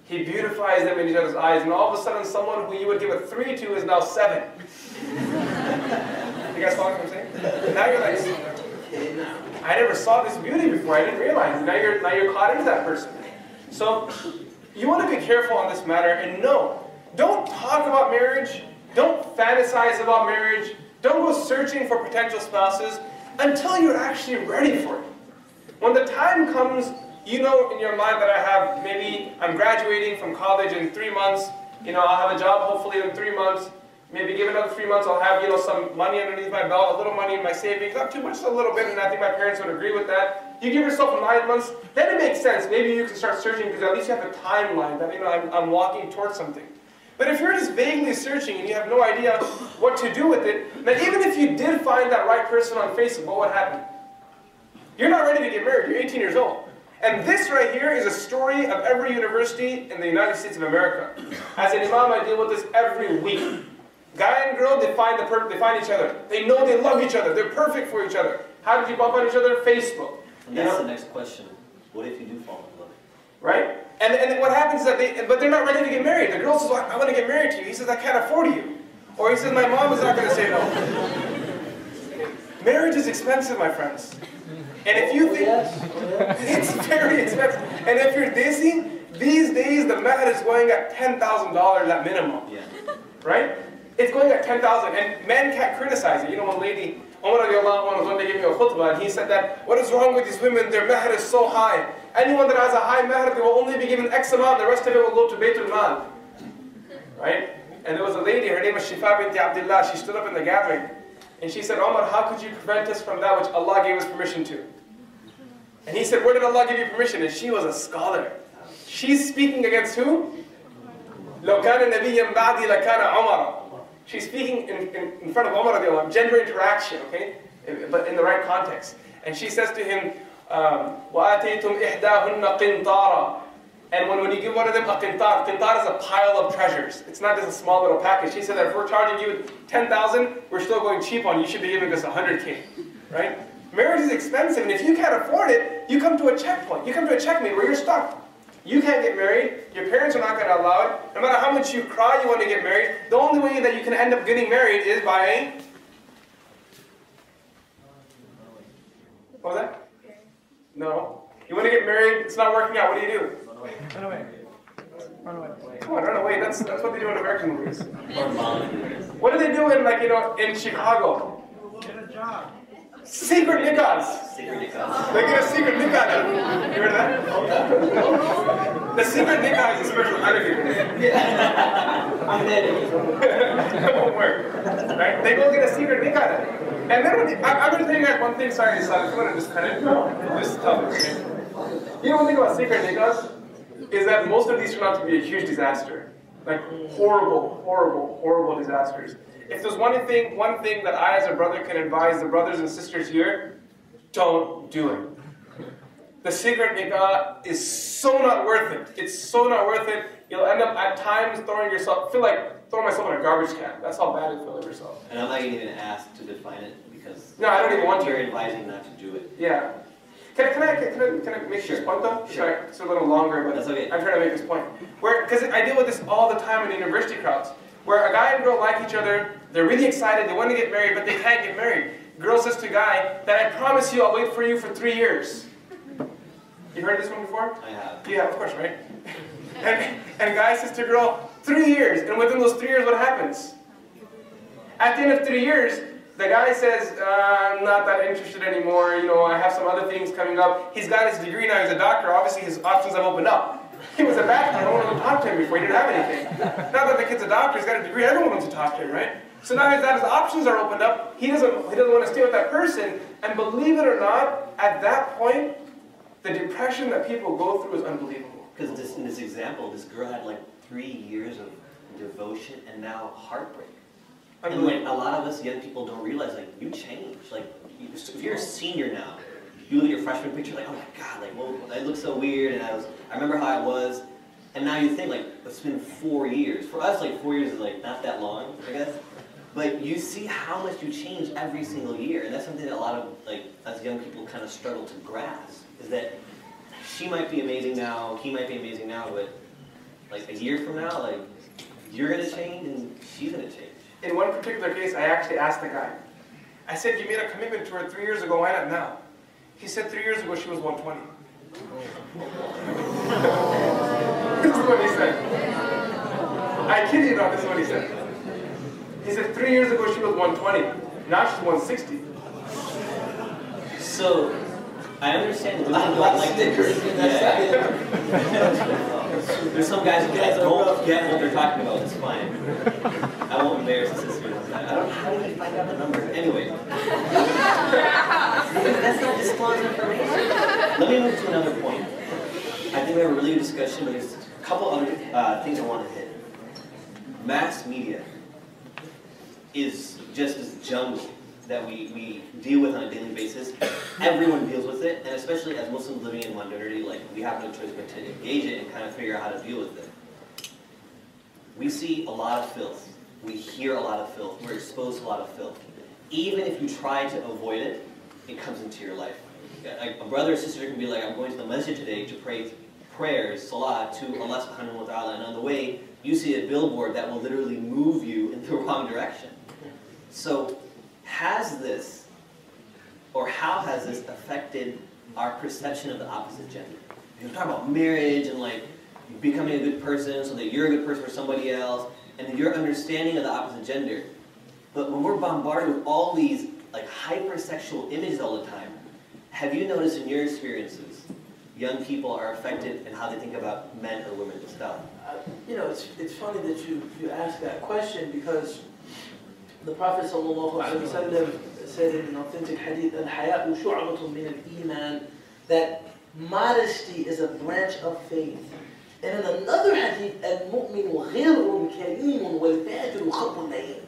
He beautifies them in each other's eyes, and all of a sudden someone who you would give a 3 to is now 7. You guys follow what I'm saying? Now you're like, I never saw this beauty before, I didn't realize. Now you're caught into that person. So, you want to be careful on this matter, and no, don't talk about marriage, don't fantasize about marriage, don't go searching for potential spouses until you're actually ready for it. When the time comes, you know in your mind that maybe I'm graduating from college in 3 months, I'll have a job hopefully in 3 months. Maybe give another 3 months, I'll have, some money underneath my belt, a little money in my savings, not too much, just a little bit, and I think my parents would agree with that. You give yourself 9 months, then it makes sense. Maybe you can start searching because at least you have a timeline that, I'm walking towards something. But if you're just vaguely searching and you have no idea what to do with it, then even if you did find that right person on Facebook, what would happen? You're not ready to get married, you're 18 years old. And this right here is a story of every university in the United States of America. As an imam, I deal with this every week. Guy and girl, they find each other. They know they love each other. They're perfect for each other. How did you bump on each other? Facebook. And that's the next question. What if you do fall in love? Right? And what happens is that but they're not ready to get married. The girl says, well, I want to get married to you. He says, I can't afford you. Or he says, my mom is not going to say no. Marriage is expensive, my friends. And if you think, it's very expensive. And if you're desi, these days the mahr is going at $10,000 at minimum. Yeah. Right? It's going at 10,000, and men can't criticize it. One lady, Umar radiallahu anhu, was one day giving me a khutbah, and he said that, what is wrong with these women? Their mahr is so high. Anyone that has a high mahr, they will only be given X amount, the rest of it will go to Baytul Mal. Right? And there was a lady, her name was Shifa binti Abdullah, she stood up in the gathering, and she said, Umar, how could you prevent us from that which Allah gave us permission to? And he said, where did Allah give you permission? And she was a scholar. She's speaking against who? لو كان نبيا بعدي لكان عمر. She's speaking in front of Umar, gender interaction, okay? But in the right context. And she says to him, وَآتَيْتُمْ إِحْدَاهُنَّ قِنْطَارًا. And when you give one of them a qintar is a pile of treasures. It's not just a small little package. She said that if we're charging you 10,000, we're still going cheap on you. You should be giving us 100K, right? Marriage is expensive, and if you can't afford it, you come to a checkpoint. You come to a checkmate where you're stuck. You can't get married, your parents are not going to allow it. No matter how much you cry you want to get married, the only way that you can end up getting married is by a... What was that? No. You want to get married, it's not working out, what do you do? Run away. Run away. Come on, run away. That's what they do in American movies. What do they do in Chicago? Get a job. Secret nikahs. Secret nikahs. They get a secret nikah. You heard that? The secret nikah is a special attitude. I'm dead. It won't work. Right? They go get a secret nikah. And then I'm going to tell you guys one thing. Sorry, if you want to just kind of this topic. One thing about secret nikahs is that most of these turn out to be a huge disaster. Like horrible, horrible, horrible disasters. If there's one thing that I as a brother can advise the brothers and sisters here, don't do it. The secret nikah is so not worth it. It's so not worth it. You'll end up at times feel like throwing myself in a garbage can. That's how bad you feel of yourself. And I'm not even asked to define it because no, I don't even want to. You're advising not to do it. Yeah. Can I make this point though? Sure. It's a little longer, but that's okay. I'm trying to make this point. Because I deal with this all the time in university crowds. Where a guy and girl like each other, they're really excited, they want to get married, but they can't get married. Girl says to guy, that I promise you I'll wait for you for 3 years. You heard this one before? I have. Yeah, of course, right? and guy says to girl, 3 years, and within those 3 years, what happens? At the end of 3 years, the guy says, I'm not that interested anymore, I have some other things coming up. He's got his degree now, he's a doctor, obviously his options have opened up. He was a bachelor, no one would talk to him before, he didn't have anything. Now that the kid's a doctor, he's got a degree, everyone wants to talk to him, right? So now that his options are opened up, he doesn't want to stay with that person, and believe it or not, at that point, the depression that people go through is unbelievable. Because in this example, this girl had like 3 years of devotion and now heartbreak. And like a lot of us young people don't realize, like, you change. Like, if you're a senior now, you look at your freshman picture, like, oh my God, like, well, I look so weird, and I remember how I was, and now you think, like, it's been 4 years. For us, like, 4 years is, like, not that long, I guess. But you see how much you change every single year, and that's something that a lot of, like, us young people kind of struggle to grasp, is that she might be amazing now, he might be amazing now, but, like, a year from now, like, you're going to change, and she's going to change. In one particular case, I actually asked the guy, I said, you made a commitment to her 3 years ago, why not now? He said 3 years ago she was 120. This is what he said. I kid you not, this is what he said. He said 3 years ago she was 120. Now she's 160. So, I understand women don't like this. There's some guys who don't get what they're talking about. It's fine. I won't embarrass the sisters with that. I don't know how did you find out the number. Anyway. That's not disclosed information. Let me move to another point. I think we have a really good discussion, but there's a couple other things I want to hit. Mass media is just this jungle that we deal with on a daily basis. Everyone deals with it, and especially as Muslims living in modernity, like, we have no choice but to engage it and kind of figure out how to deal with it. We see a lot of filth. We hear a lot of filth. We're exposed to a lot of filth. Even if you try to avoid it, it comes into your life. Like, a brother or sister can be like, I'm going to the masjid today to pray prayers, salah, to Allah subhanahu wa ta'ala, and on the way, you see a billboard that will literally move you in the wrong direction. So, has this, or how has this affected our perception of the opposite gender? You talk about marriage and like becoming a good person so that you're a good person for somebody else, and your understanding of the opposite gender. But when we're bombarded with all these like hypersexual images all the time, have you noticed in your experiences, young people are affected in how they think about men or women and stuff? You know, it's funny that you ask that question, because the Prophet ﷺ said in an authentic hadith, "Al-haya'u shu'batun min al-iman," that modesty is a branch of faith. And in another hadith, "Al-mu'minu ghirrun karimun wal-fajiru khabun layyin,"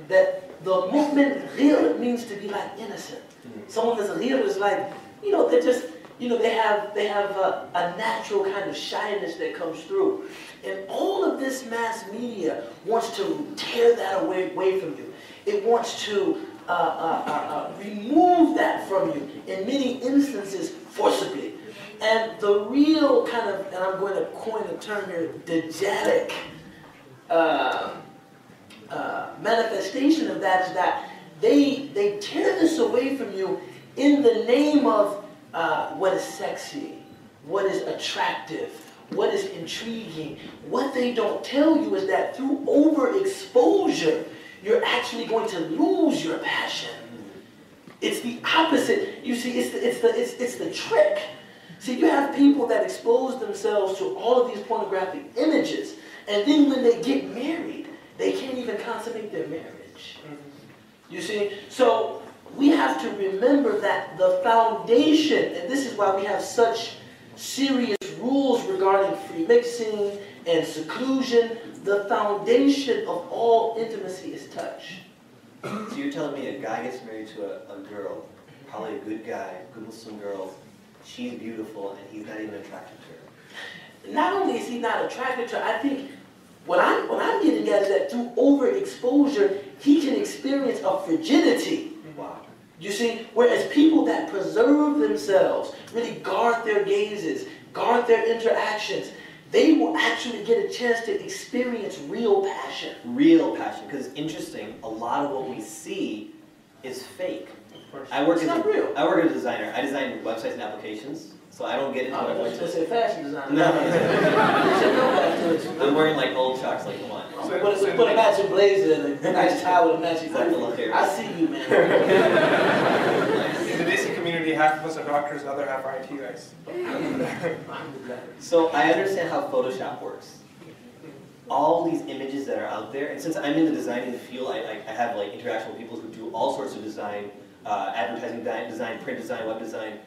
that the mu'min ghir means to be like innocent. Someone that's ghir is like, you know, they're just, you know, they have a natural kind of shyness that comes through. And all of this mass media wants to tear that away from you. It wants to remove that from you, in many instances, forcibly. And the real kind of, and I'm going to coin a term here, Dajjalic manifestation of that is that they tear this away from you in the name of what is sexy, what is attractive, what is intriguing. What they don't tell you is that through overexposure, you're actually going to lose your passion. It's the opposite. You see, it's the trick. See, you have people that expose themselves to all of these pornographic images, and then when they get married, they can't even consummate their marriage. You see? So we have to remember that the foundation, and this is why we have such serious rules regarding free mixing and seclusion, the foundation of all intimacy is touch. So you're telling me a guy gets married to a girl, probably a good guy, good Muslim girl, she's beautiful, and he's not even attracted to her. Not only is he not attracted to her, I think what I'm getting at is that through overexposure, he can experience a frigidity. Wow. You see, whereas people that preserve themselves, really guard their gazes, guard their interactions, they will actually get a chance to experience real passion. Real passion, because interesting, a lot of what we see is fake. I work as a designer. I design websites and applications, so I don't get into I was going to say fashion designer. No. I'm wearing like old chucks, like come on. Put a matching blazer and a nice tie with a matching coat. I see you, man. In the Desi community, half of us are doctors, the other half are IT guys. So I understand how Photoshop works. All these images that are out there, and since I'm in the designing field, I have like interaction with people who do all sorts of design, advertising design, print design, web design.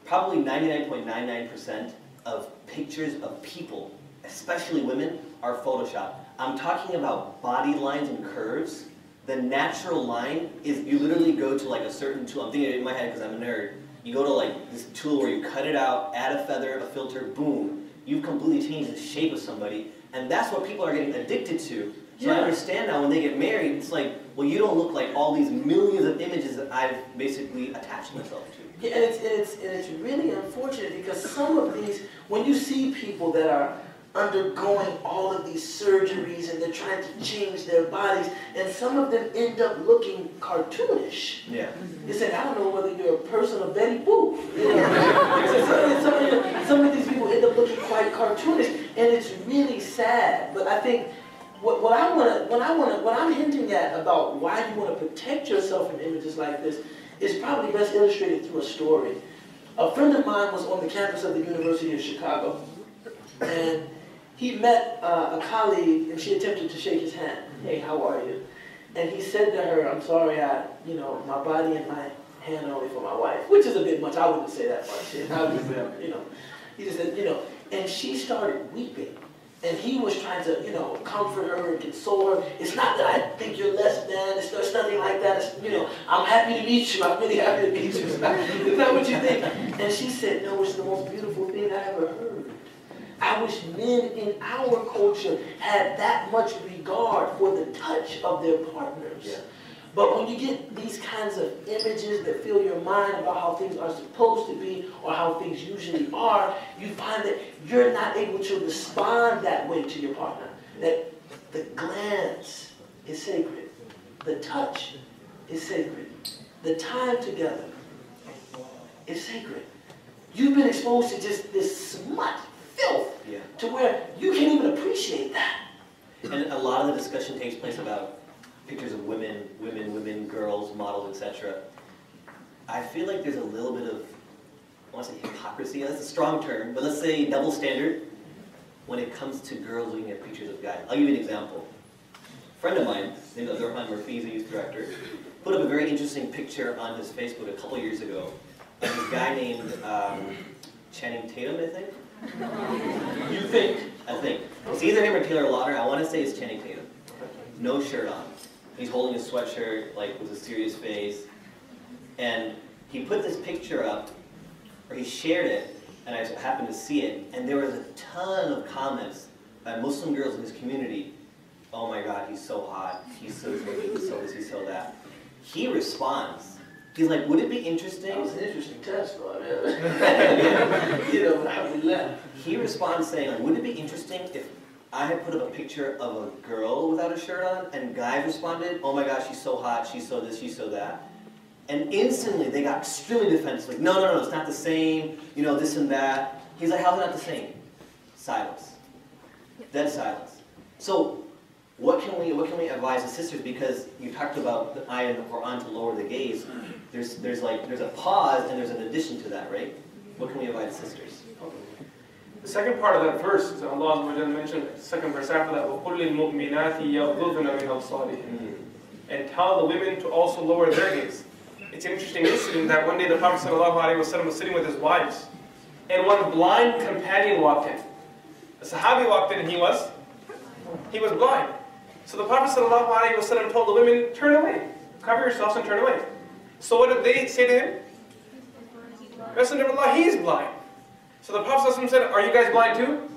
Probably 99.99% of pictures of people, especially women, are Photoshopped. I'm talking about body lines and curves. The natural line is, you literally go to like a certain tool. I'm thinking it in my head because I'm a nerd. You go to like this tool where you cut it out, add a feather, a filter, boom. You've completely changed the shape of somebody. And that's what people are getting addicted to. So I understand now when they get married, it's like, well, you don't look like all these millions of images that I've basically attached myself to. Yeah, and it's really unfortunate because some of these, when you see people that are undergoing all of these surgeries and they're trying to change their bodies, and some of them end up looking cartoonish. Yeah. You say, I don't know whether you're a person or Betty Boop. You know? some of these people end up looking quite cartoonish, and it's really sad. But I think what I'm hinting at about why you want to protect yourself from images like this is probably best illustrated through a story. A friend of mine was on the campus of the University of Chicago, And he met a colleague, and she attempted to shake his hand. Hey, how are you? And he said to her, I'm sorry, my body and my hand are only for my wife, which is a bit much. I wouldn't say that much. I would, he just said, and she started weeping. And he was trying to, comfort her and console her. It's not that I think you're less than. It's nothing like that. It's, I'm happy to meet you. I'm really happy to meet you. It's not what you think. And she said, no, it's the most beautiful thing I ever heard. I wish men in our culture had that much regard for the touch of their partners. Yeah. But when you get these kinds of images that fill your mind about how things are supposed to be or how things usually are, you find that you're not able to respond that way to your partner. That the glance is sacred. The touch is sacred. The time together is sacred. You've been exposed to just this smut, filth, to where you can't even appreciate that. And a lot of the discussion takes place about pictures of women, girls, models, etc. I feel like there's a little bit of, I want to say hypocrisy, that's a strong term, but let's say double standard when it comes to girls looking at pictures of guys. I'll give you an example. A friend of mine, named Abdurrahman Murphy, he's a youth director, put up a very interesting picture on his Facebook a couple years ago of this guy named Channing Tatum, I think? You think? I think. It's either him or Taylor Lautner. I want to say it's Channing Tatum. No shirt on. He's holding a sweatshirt, like, with a serious face. And he put this picture up, or he shared it, and I happened to see it, and there was a ton of comments by Muslim girls in his community. Oh my God, he's so hot, he's so good, he's so this, he's so that. He responds. He's like, would it be interesting? That was an interesting test, bro. Yeah. He responds saying, like, would it be interesting if I had put up a picture of a girl without a shirt on, and guys responded, oh my gosh, she's so hot, she's so this, she's so that. And instantly they got extremely defensive, like, no, it's not the same, this and that. He's like, how's it not the same? Silence. Dead silence. So what can we advise the sisters? Because you talked about the ayah in the Quran to lower the gaze. There's a pause and there's an addition to that, right? What can we advise the sisters? The second part of that verse, is Allah mentioned, the second verse after that, وَقُلْ لِلْمُؤْمِنَاتِ يَغْضُضْنَ مِنْ أَبْصَارِهِنَّ, and tell the women to also lower their gaze. It's an interesting incident that one day the Prophet ﷺ was sitting with his wives, and one blind companion walked in. A Sahabi walked in and he was blind. So the Prophet ﷺ told the women, turn away, cover yourselves and turn away. So what did they say to him? Messenger of Allah, he is blind. So the Prophet ﷺ said, are you guys blind too?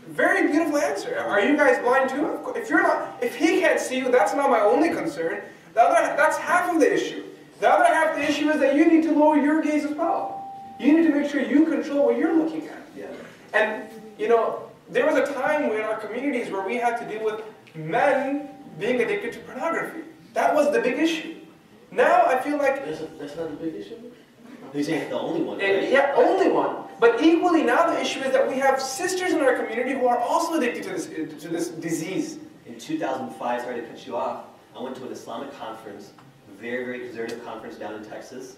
Very beautiful answer. Are you guys blind too? If he can't see you, that's not my only concern. That's half of the issue. The other half of the issue is that you need to lower your gaze as well. You need to make sure you control what you're looking at. Yeah. And, there was a time in our communities where we had to deal with men being addicted to pornography. That was the big issue. Now I feel like... That's not the big issue? You're saying it's the only one, right? Yeah, only one. But equally now the issue is that we have sisters in our community who are also addicted to this disease. In 2005, sorry to cut you off, I went to an Islamic conference, a very, very conservative conference down in Texas.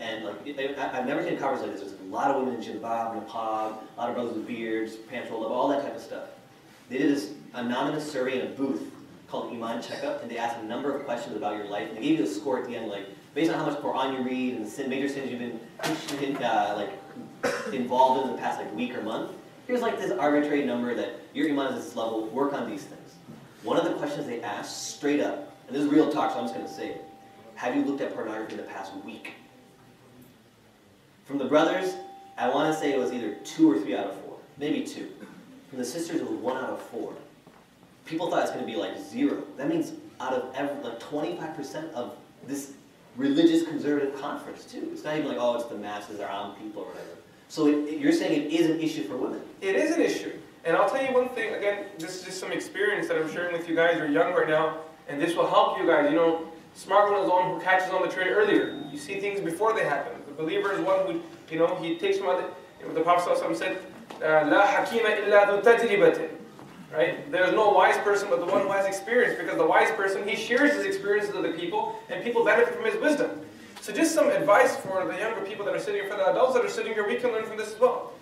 And I've never seen a conference like this. There's a lot of women in jilbab, niqab, a lot of brothers with beards, pants rolled up, all that type of stuff. They did this anonymous survey in a booth called Iman Checkup, and they asked a number of questions about your life. And they gave you a score at the end, like, based on how much Quran you read and the major sins you've been involved in the past week or month. Here's this arbitrary number that your Iman is at this level, work on these things. One of the questions they asked, straight up, and this is real talk, so I'm just going to say it. Have you looked at pornography in the past week? From the brothers, I want to say it was either 2 or 3 out of 4. Maybe 2. From the sisters, it was 1 out of 4. People thought it was going to be 0. That means out of 25% of this religious conservative conference, too. It's not even oh, it's the masses, or people, or whatever. So you're saying it is an issue for women? It is an issue. And I'll tell you one thing, again, this is just some experience that I'm sharing with you guys. You're young right now, and this will help you guys. Smart one is the one who catches on the train earlier. You see things before they happen. The believer is one who, he takes from other. The Prophet ﷺ said, "La hakima illa dhu tajribatin." Right? There is no wise person but the one who has experience, because the wise person, he shares his experiences with the people, and people benefit from his wisdom. So just some advice for the younger people that are sitting here, for the adults that are sitting here, we can learn from this as well.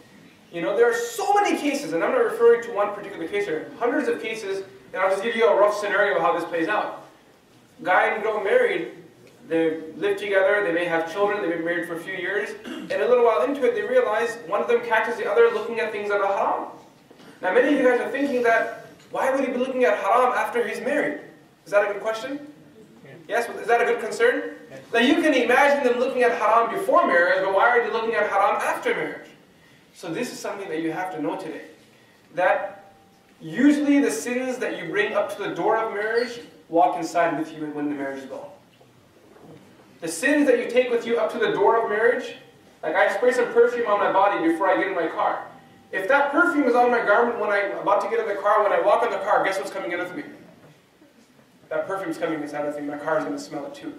You know, there are so many cases, and I'm not referring to one particular case here, hundreds of cases, and I'll just give you a rough scenario of how this plays out. Guy and girl married, they live together, they may have children, they've been married for a few years, and a little while into it, they realize one of them catches the other looking at things that are haram. Now, many of you guys are thinking that, why would he be looking at haram after he's married? Is that a good question? Yes, is that a good concern? Now, you can imagine them looking at haram before marriage, but why are they looking at haram after marriage? So this is something that you have to know today. That usually the sins that you bring up to the door of marriage walk inside with you when the marriage is gone. The sins that you take with you up to the door of marriage, like I spray some perfume on my body before I get in my car. If that perfume is on my garment when I'm about to get in the car, when I walk in the car, guess what's coming in with me? That perfume's coming inside with me. My car is going to smell it too.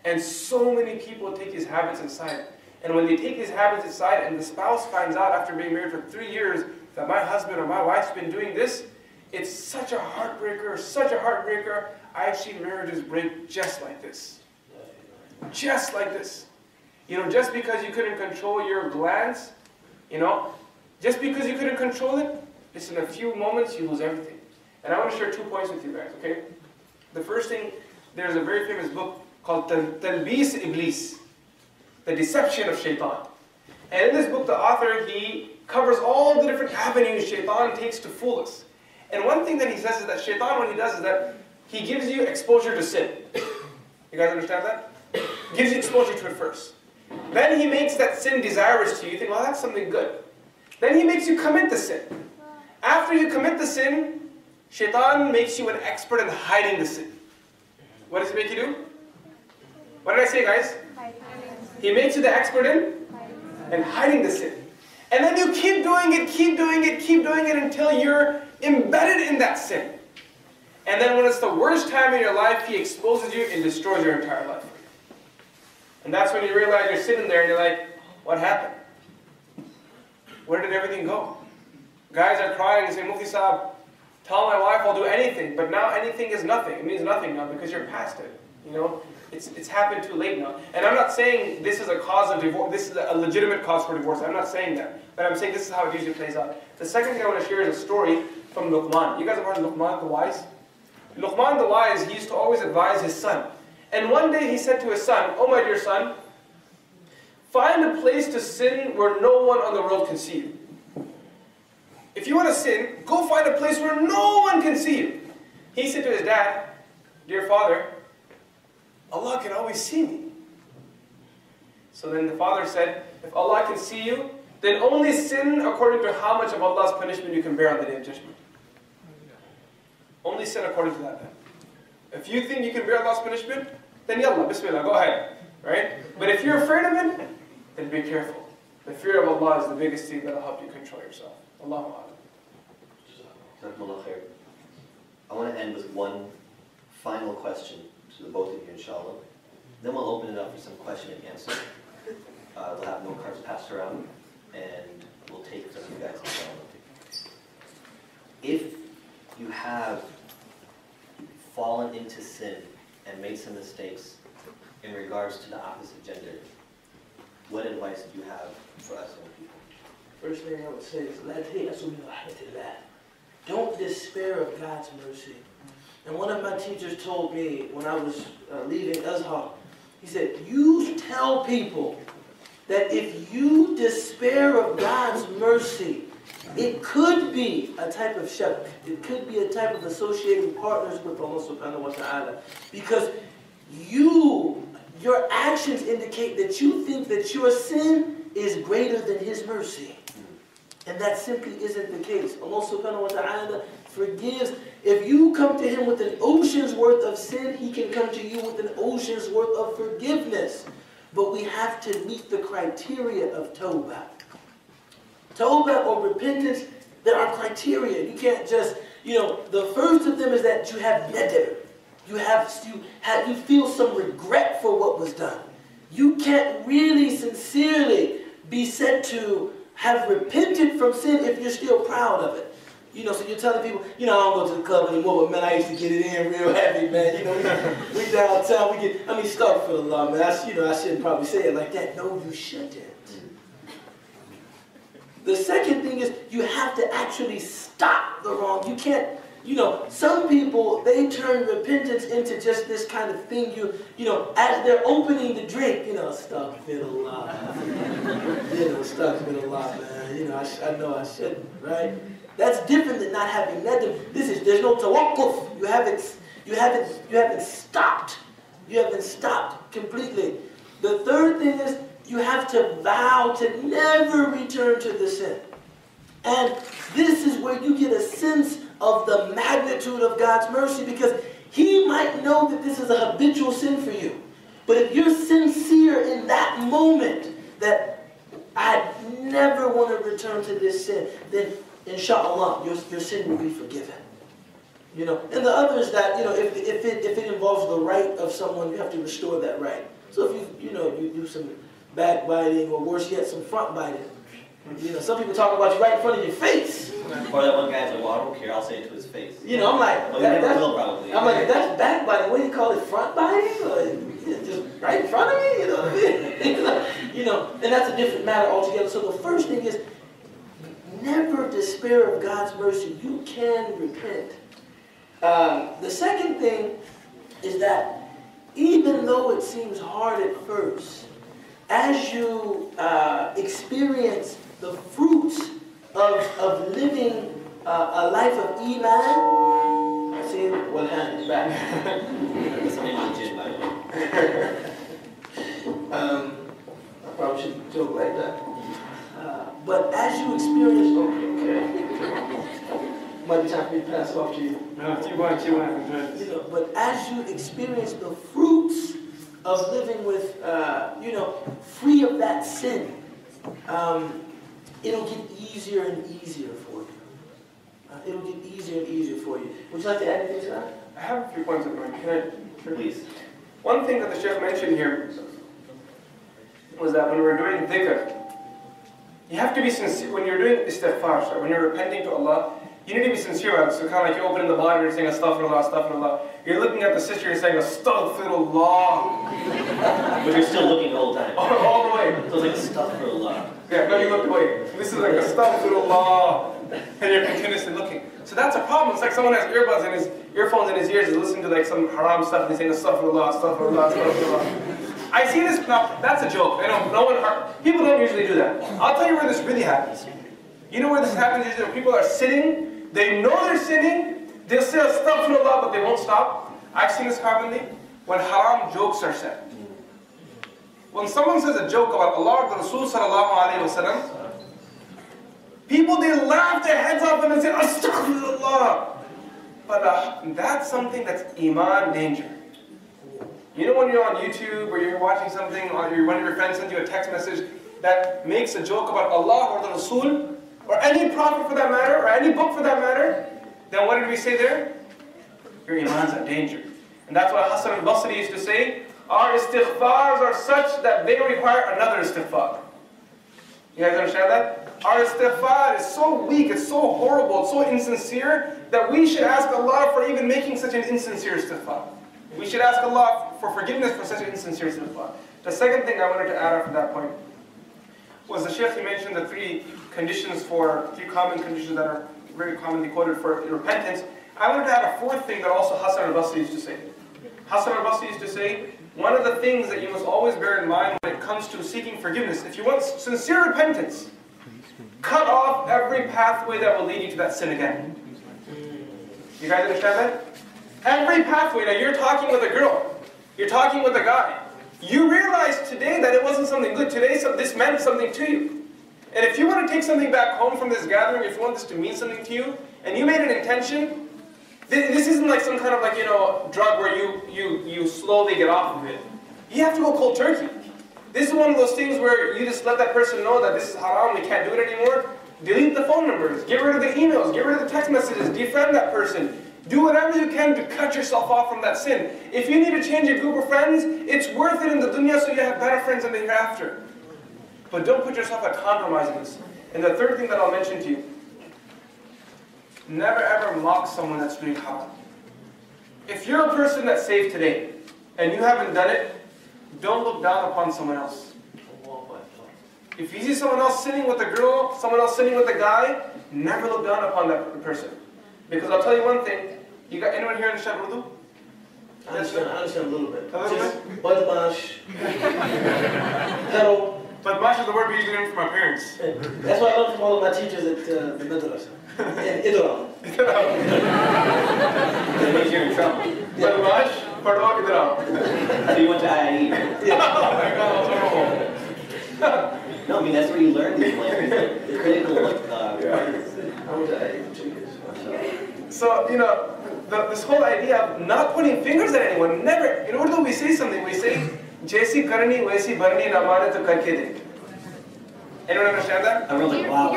And so many people take these habits inside. And when they take these habits inside and the spouse finds out after being married for 3 years that my husband or my wife's been doing this, it's such a heartbreaker, such a heartbreaker. I've seen marriages break just like this. Just like this. You know, just because you couldn't control your glands, you know, just because you couldn't control it, just in a few moments you lose everything. And I want to share 2 points with you guys, okay? The first thing, there's a very famous book called Talbis Iblis, The Deception of Shaitan. And in this book, the author, he covers all the different avenues Shaitan takes to fool us. And one thing that he says is that Shaitan, what he does is that he gives you exposure to sin. You guys understand that? Gives you exposure to it first. Then he makes that sin desirous to you. You think, well, that's something good. Then he makes you commit the sin. After you commit the sin, Shaitan makes you an expert in hiding the sin. What does he make you do? What did I say, guys? He makes you the expert in hiding the sin. And then you keep doing it, keep doing it, keep doing it until you're embedded in that sin. And then when it's the worst time in your life, he exposes you and destroys your entire life. And that's when you realize you're sitting there and you're like, what happened? Where did everything go? Guys are crying and saying, Mufti Saab, tell my wife I'll do anything, but now anything is nothing. It means nothing now because you're past it. You know, it's happened too late now. And I'm not saying this is a cause of divorce, this is a legitimate cause for divorce. I'm not saying that. But I'm saying this is how it usually plays out. The second thing I want to share is a story from Luqman. You guys have heard of Luqman the Wise? Luqman the Wise, he used to always advise his son. And one day he said to his son, oh my dear son, find a place to sin where no one on the world can see you. If you want to sin, go find a place where no one can see you. He said to his dad, dear father, Allah can always see me. So then the father said, if Allah can see you, then only sin according to how much of Allah's punishment you can bear on the Day of Judgment. Only sin according to that then. If you think you can bear Allah's punishment, then yallah, bismillah, go ahead. Right? But if you're afraid of it, then be careful. The fear of Allah is the biggest thing that will help you control yourself. Allahu Akbar. I want to end with one final question to the both of you, inshallah. Then we'll open it up for some question and answer. We'll have no cards passed around, and we'll take it from you guys, inshallah. If you have fallen into sin and made some mistakes in regards to the opposite gender, what advice do you have for us young people? First thing I would say is, don't despair of God's mercy. And one of my teachers told me when I was leaving Azhar, he said, you tell people that if you despair of God's mercy, it could be a type of shirk. It could be a type of associating partners with Allah subhanahu wa ta'ala. Because your actions indicate that you think that your sin is greater than His mercy. And that simply isn't the case. Allah subhanahu wa ta'ala forgives. If you come to Him with an ocean's worth of sin, He can come to you with an ocean's worth of forgiveness. But we have to meet the criteria of tawbah. Tawbah or repentance, there are criteria. You can't just, the first of them is that you have nadr. You feel some regret for what was done. You can't really sincerely be said to have repented from sin if you're still proud of it. So you're telling people, I don't go to the club anymore, but man, I used to get it in real heavy, man. We downtown, astaghfirullah, man. I shouldn't probably say it like that. No, you shouldn't. The second thing is you have to actually stop the wrong. You can't, some people, they turn repentance into just this kind of thing. As they're opening the drink, astaghfirullah. Astaghfirullah, man. I know I shouldn't, right? That's different than not having nadam. There's no tawakkuf. You haven't stopped. You haven't stopped completely. The third thing is you have to vow to never return to the sin. And this is where you get a sense of the magnitude of God's mercy, because He might know that this is a habitual sin for you. But if you're sincere in that moment that I never want to return to this sin, then inshallah your sin will be forgiven. And the other is that if it involves the right of someone, you have to restore that right. So if you do some backbiting, or worse yet, some front biting. Some people talk about you right in front of your face. Or that one guy's like, well, I don't care, I'll say it to his face. I'm like, well, you never will, probably. I'm like, that's backbiting. What do you call it, front biting? Or just right in front of me? You know what I mean? And that's a different matter altogether. So the first thing is, never despair of God's mercy. You can repent. The second thing is that even though it seems hard at first, as you experience the fruits of living a life of Iman, see, one hand is back. That's an Indian, by the way. I probably shouldn't joke like that. But as you experience, okay. Might be time for me to pass off to you. No, keep on. But as you experience the fruits of living with, free of that sin, it'll get easier and easier for you. It'll get easier and easier for you. Would you like to add anything to that? I have a few points in mind. Can I? Please. One thing that the Sheikh mentioned here was that when we're doing dhikr, you have to be sincere. When you're doing istighfar, so when you're repenting to Allah, you need to be sincere about it. So kind of like you open in the Bible, you're saying astaghfirullah, astaghfirullah. You're looking at the sister, you're saying astaghfirullah. But you're still looking the whole time. All the way. So it's like astaghfirullah. Yeah, no, you look away. This is like astaghfirullah. And you're continuously looking. So that's a problem. It's like someone has earbuds in his earphones in his ears and listening to like some haram stuff and he's saying astaghfirullah, astaghfirullah, astaghfirullah. I see this now, that's a joke. I know no one people don't usually do that. I'll tell you where this really happens. You know where this happens is when people are sitting, they know they're sinning, they'll say astaghfirullah, but they won't stop. I've seen this commonly when haram jokes are said. When someone says a joke about Allah or the Rasul sallallahu alayhi wa sallam, people, they laugh their heads off and they say astaghfirullah. But that's something that's iman danger. You know when you're on YouTube or you're watching something or one of your friends sends you a text message that makes a joke about Allah or the Rasul, or any prophet for that matter, or any book for that matter, then what did we say there? Your iman's in danger. And that's what Hassan al-Basri used to say, our istighfars are such that they require another istighfar. You guys understand that? Our istighfar is so weak, it's so horrible, it's so insincere, that we should ask Allah for even making such an insincere istighfar. We should ask Allah for forgiveness for such an insincere istighfar. The second thing I wanted to add after that point was the Shaykh, he mentioned the three common conditions that are very commonly quoted for repentance. I wanted to add a fourth thing that also Hassan al-Basri used to say. Hassan al-Basri used to say, one of the things that you must always bear in mind when it comes to seeking forgiveness, if you want sincere repentance, cut off every pathway that will lead you to that sin again. You guys understand that? Every pathway. Now you're talking with a girl, you're talking with a guy. You realize today that it wasn't something good. Today this meant something to you. And if you want to take something back home from this gathering, if you want this to mean something to you, and you made an intention, this isn't like some kind of drug where you slowly get off of it. You have to go cold turkey. This is one of those things where you just let that person know that this is haram, we can't do it anymore. Delete the phone numbers, get rid of the emails, get rid of the text messages, defriend that person. Do whatever you can to cut yourself off from that sin. If you need to change a group of friends, it's worth it in the dunya so you have better friends in the hereafter. But don't put yourself at compromising this. And the third thing that I'll mention to you, never ever mock someone that's doing haram. If you're a person that's saved today, and you haven't done it, don't look down upon someone else. If you see someone else sitting with a girl, someone else sitting with a guy, never look down upon that person. Because I'll tell you one thing, you got anyone here understand Urdu? I understand a little bit. A little bit? Badmash. Hello. Badmash is the word we usually learn from our parents. That's what I learned from all of my teachers at the madrasa. And Idra. That means you're in trouble. Badmash, pardon, idhar aao. So you went to IIE. Oh my God, No, I mean, that's where you learn these languages, the critical, I went to IIE for 2 years. So, you know, this whole idea of not pointing fingers at anyone, never. In Urdu, we say something. We say, "Jaisi karni, waisi bharni, na mane to karke de." Anyone understand that? Everyone's like, wow.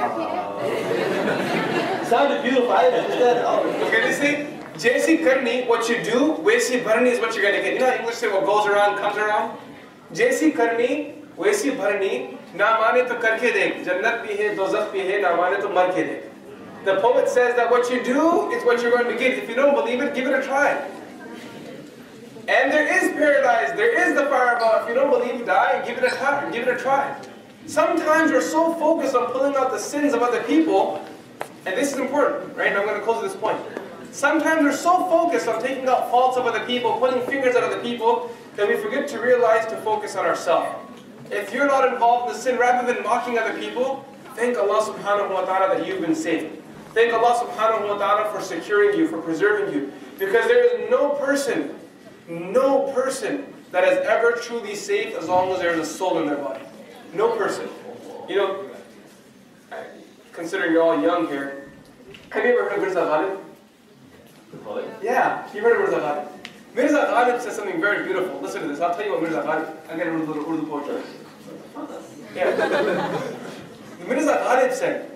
Sounded beautiful. I understand all of it. Okay, they say, "Jaisi karni," what you do, waisi bharni is what you're going to get. You know how English say what goes around comes around? "Jaisi karni, waisi bharni, na mane to karke de." Jannat bhi hai, dozakh bhi hai, na mane to mar ke de. The poet says that what you do is what you're going to get. If you don't believe it, give it a try. And there is paradise, there is the fire above. If you don't believe, die and give it a try. Give it a try. Sometimes we're so focused on pulling out the sins of other people, and this is important, right? And I'm going to close at this point. Sometimes we're so focused on taking out faults of other people, pointing fingers at other people, that we forget to realize to focus on ourselves. If you're not involved in the sin, rather than mocking other people, thank Allah subhanahu wa ta'ala that you've been saved. Thank Allah subhanahu wa ta'ala for securing you, for preserving you. Because there is no person that is ever truly safe as long as there is a soul in their body. No person. You know, considering you're all young here, have you ever heard of Mirza Ghalib? Yeah, you've heard of Mirza Ghalib. Mirza Ghalib says something very beautiful. Listen to this. I'll tell you what Mirza Ghalib. I'm going to read a little Urdu poetry. Yeah. Mirza Ghalib said,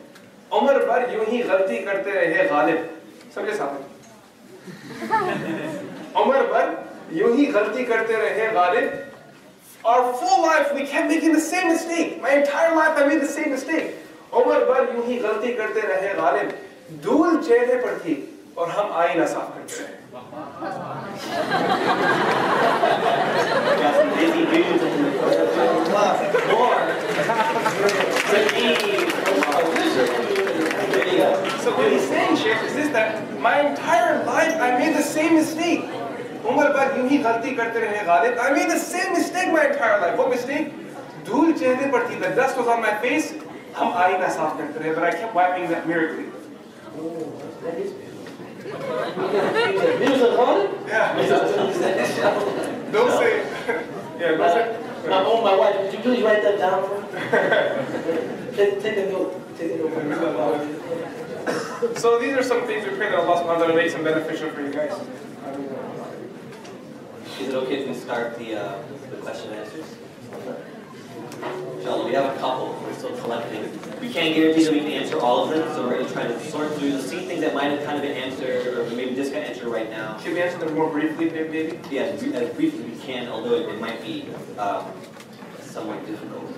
"Umar bar यूं ही गलती करते रहे गालिब." समझे साहब? Umar bar यूं ही गलती करते रहे Ghalib. Our full life we kept making the same mistake. My entire life I made the same mistake. Umar bar यूं ही गलती करते रहे गालिब. धूल चेहरे पर थी और हम आईना साफ करते रहे. Got some busy dudes in the So what he's saying, Sheikh, is this, that my entire life I made the same mistake. Umar bar यूं ही गलती करते रहे Ghalib. I made the same mistake my entire life. What mistake? धूल चेहरे पर थी. The dust was on my face. हम आईना साफ करते रहे, but I kept wiping that mirror clean. That is Mirza Ghalib? Yeah. Don't say. Yeah, don't say. My wife, would you please write that down for me? Take a note. Take a note. So these are some things we pray that Allah subhanahu wa ta'ala makes them beneficial for you guys. Is it okay if we start the question and answers? Inshallah, we have a couple. We're still collecting. We can't guarantee that we can answer all of them, so we're going to try to sort through to see things that might have kind of been answered, or maybe just got answered right now. Can we answer them more briefly, maybe? Yeah, as briefly as we can, although it might be somewhat difficult.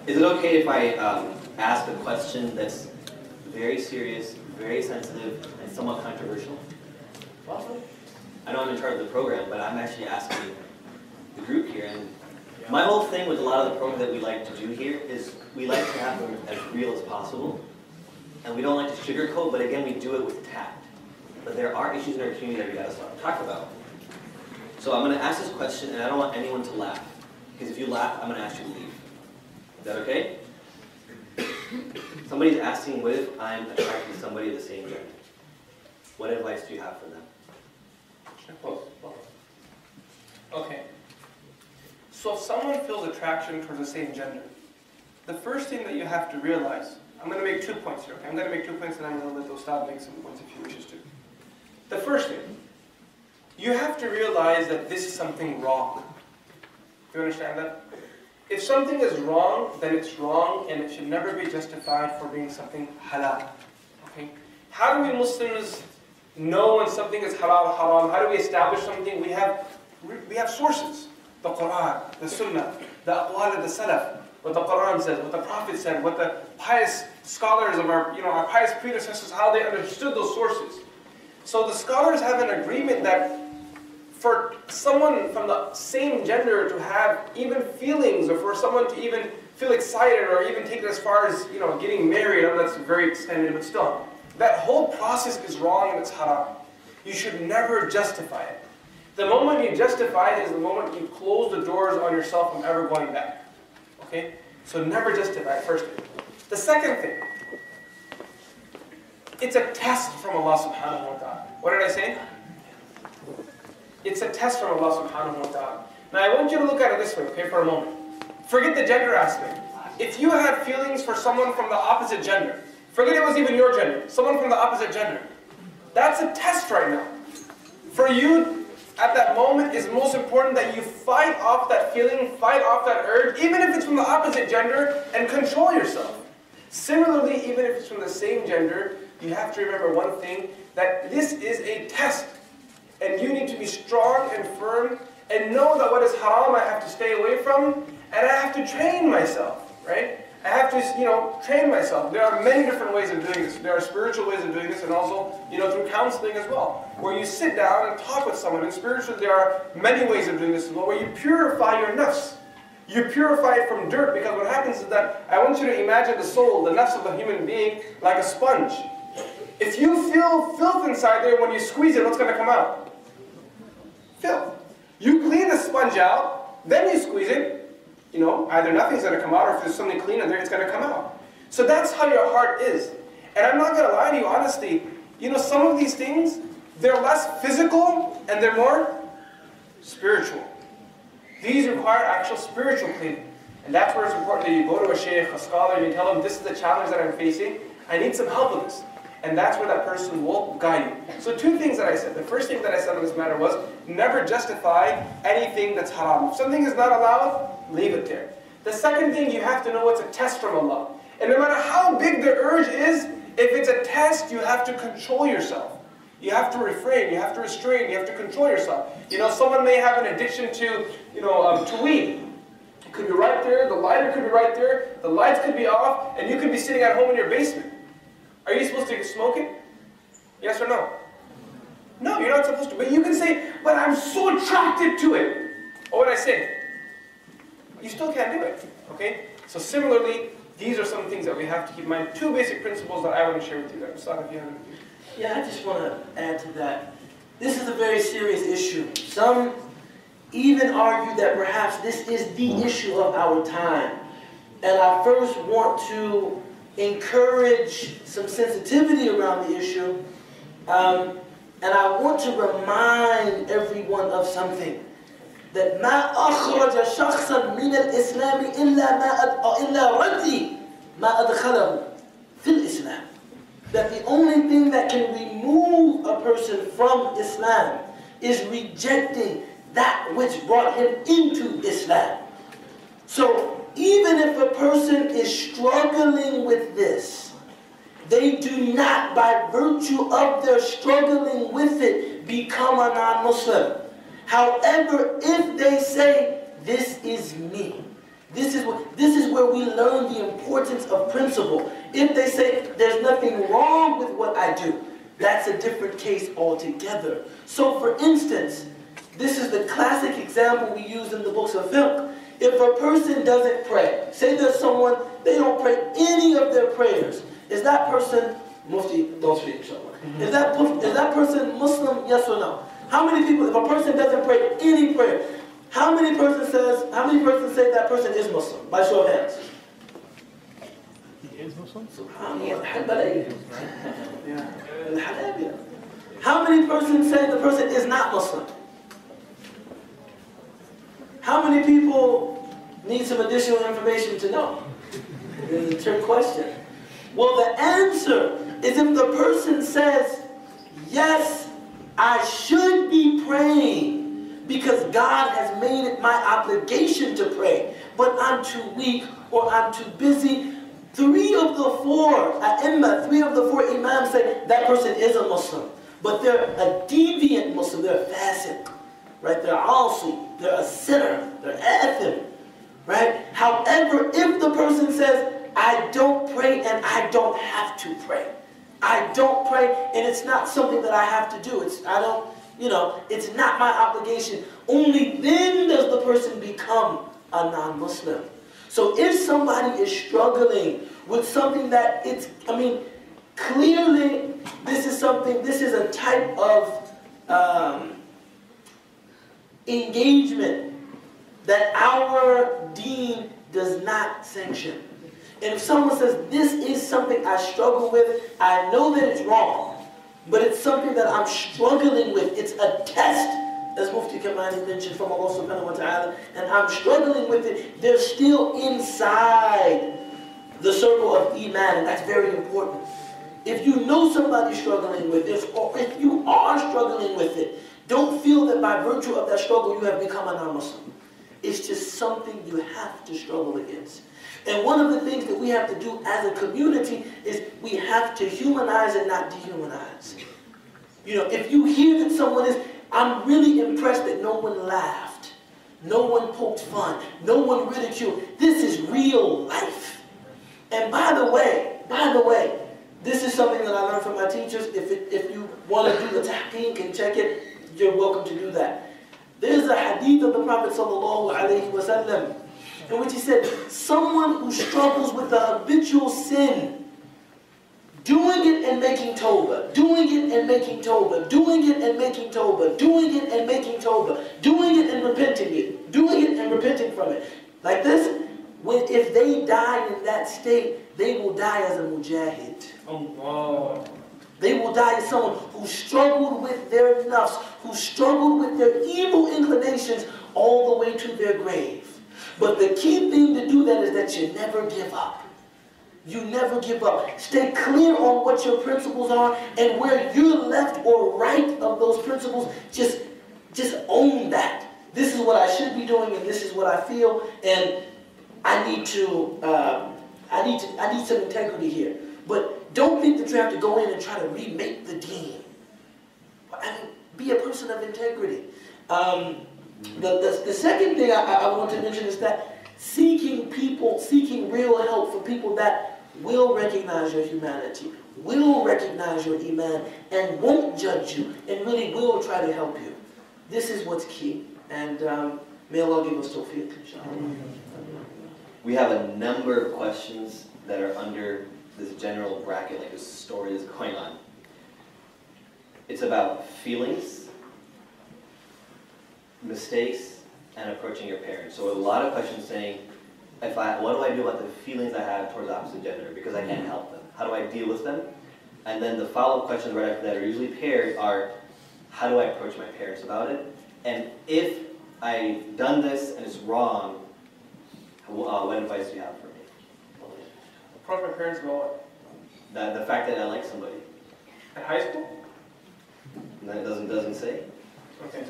Is it okay if I ask a question that's very serious, very sensitive, and somewhat controversial? I know I'm in charge of the program, but I'm actually asking the group here. And my whole thing with a lot of the programs that we like to do here is we like to have them as real as possible. And we don't like to sugarcoat, but again, we do it with tact. But there are issues in our community that we got to talk about. So I'm going to ask this question, and I don't want anyone to laugh. Because if you laugh, I'm going to ask you to leave. Is that okay? Somebody's asking, what if I'm attracted to somebody of the same gender? What advice do you have for them? Okay. So if someone feels attraction towards the same gender, the first thing that you have to realize, I'm going to make 2 points here, okay? I'm going to make 2 points and I'm going to let the Ustadh make some points if he wishes to. The first thing, you have to realize that this is something wrong. Do you understand that? If something is wrong, then it's wrong and it should never be justified for being something halal. Okay? How do we Muslims know when something is halal, haram? How do we establish something? We have sources. The Quran, the Sunnah, the Aqwal of the Salaf, what the Quran says, what the Prophet said, what the pious scholars of our pious predecessors, how they understood those sources. So the scholars have an agreement that for someone from the same gender to have even feelings, or for someone to even feel excited, or even take it as far as, you know, getting married, I know that's very extended, but still, that whole process is wrong and it's haram. You should never justify it. The moment you justify it is the moment you close the doors on yourself from ever going back. Okay? So never justify it, first thing. The second thing, it's a test from Allah subhanahu wa ta'ala. What did I say? It's a test from Allah subhanahu wa ta'ala. Now I want you to look at it this way, okay, for a moment. Forget the gender aspect. If you had feelings for someone from the opposite gender, forget it was even your gender, someone from the opposite gender, that's a test right now. For you, at that moment, it's most important that you fight off that feeling, fight off that urge, even if it's from the opposite gender, and control yourself. Similarly, even if it's from the same gender, you have to remember one thing, that this is a test. And you need to be strong and firm, and know that what is haram I have to stay away from, and I have to train myself, right? I have to, train myself. There are many different ways of doing this. There are spiritual ways of doing this, and also, through counseling as well, where you sit down and talk with someone. And spiritually, there are many ways of doing this as well, where you purify your nafs. You purify it from dirt, because what happens is that I want you to imagine the soul, the nafs of a human being, like a sponge. If you feel filth inside there, when you squeeze it, what's going to come out? Filth. You clean the sponge out, then you squeeze it, either nothing's going to come out, or if there's something clean in there, it's going to come out. So that's how your heart is. And I'm not going to lie to you, honestly, some of these things, they're less physical, and they're more spiritual. These require actual spiritual cleaning. And that's where it's important that you go to a shaykh, a scholar, and you tell them, this is the challenge that I'm facing, I need some help with this. And that's where that person will guide you. So two things that I said. The first thing that I said on this matter was, never justify anything that's haram. If something is not allowed, leave it there. The second thing, you have to know it's a test from Allah. And no matter how big the urge is, if it's a test, you have to control yourself. You have to refrain, you have to restrain, you have to control yourself. Someone may have an addiction to weed. It could be right there, the lighter could be right there, the lights could be off, and you could be sitting at home in your basement. Are you supposed to smoke it? Yes or no? No, you're not supposed to. But you can say, but I'm so attracted to it. Or what I say? You still can't do it. Okay? So similarly, these are some things that we have to keep in mind. Two basic principles that I want to share with you guys. Ustadh, if you have any. Yeah, I just want to add to that. This is a very serious issue. Some even argue that perhaps this is the issue of our time. And I first want to encourage some sensitivity around the issue. And I want to remind everyone of something. That ما أخرج شخصا من الإسلام إلا ردي ما أدخله في الإسلام. That the only thing that can remove a person from Islam is rejecting that which brought him into Islam. So even if a person is struggling with this, they do not, by virtue of their struggling with it, become a non-Muslim. However, if they say, this is me, this is where we learn the importance of principle. If they say, there's nothing wrong with what I do, that's a different case altogether. So for instance, this is the classic example we use in the books of fiqh. If a person doesn't pray, say there's someone, they don't pray any of their prayers, is that person, Mufti, don't speak, inshallah. Is that person Muslim, yes or no? How many people, if a person doesn't pray any prayer, how many persons say that person is Muslim? By show of hands. He is Muslim? SubhanAllah. How many persons say the person is not Muslim? How many people need some additional information to know? It's a trick question. Well, the answer is if the person says, yes, I should be praying because God has made it my obligation to pray, but I'm too weak or I'm too busy. 3 of the 4 ai-imma, 3 of the 4 imams say that person is a Muslim, but they're a deviant Muslim, they're a fasiq, right? They're asi, they're a sinner, they're athim, right? However, if the person says, I don't pray and I don't have to pray. I don't pray and it's not something that I have to do. You know, it's not my obligation. Only then does the person become a non-Muslim. So if somebody is struggling with something that clearly this is a type of engagement that our deen does not sanction. And if someone says, this is something I struggle with, I know that it's wrong, but it's something that I'm struggling with, it's a test, as Mufti Kamani mentioned from Allah subhanahu wa ta'ala, and I'm struggling with it, they're still inside the circle of Iman, and that's very important. If you know somebody's struggling with this, or if you are struggling with it, don't feel that by virtue of that struggle you have become a non-Muslim. It's just something you have to struggle against. And one of the things that we have to do as a community is we have to humanize and not dehumanize. You know, if you hear that someone is, I'm really impressed that no one laughed, no one poked fun, no one ridiculed. This is real life. And by the way, this is something that I learned from my teachers. If you want to do the tahqiq and check it, you're welcome to do that. There's a hadith of the Prophet sallallahu alaihi wasallam in which he said, someone who struggles with the habitual sin, doing it and making tawbah, doing it and making tawbah, doing it and making tawbah, doing it and making tawbah, doing it and repenting it, doing it and repenting from it. Like this, if they die in that state, they will die as a mujahid. Allah. They will die as someone who struggled with their nafs, who struggled with their evil inclinations all the way to their grave. But the key thing to do that is that you never give up. You never give up. Stay clear on what your principles are, and where you're left or right of those principles, just own that. This is what I should be doing, and this is what I feel, and I need some integrity here. But don't think that you have to go in and try to remake the deen. I mean, be a person of integrity. The second thing I want to mention is that seeking real help for people that will recognize your humanity, will recognize your iman, and won't judge you, and really will try to help you. This is what's key. And may Allah give us tawfiq, inshallah. We have a number of questions that are under this general bracket, like this story is going on. It's about feelings, mistakes, and approaching your parents. So a lot of questions saying, what do I do about the feelings I have towards the opposite gender? Because I can't help them. How do I deal with them? And then the follow-up questions right after that are usually paired are, how do I approach my parents about it? And if I've done this and it's wrong, what advice do you have for me? Approach my parents about what? The fact that I like somebody. At high school? And then it doesn't say. Okay.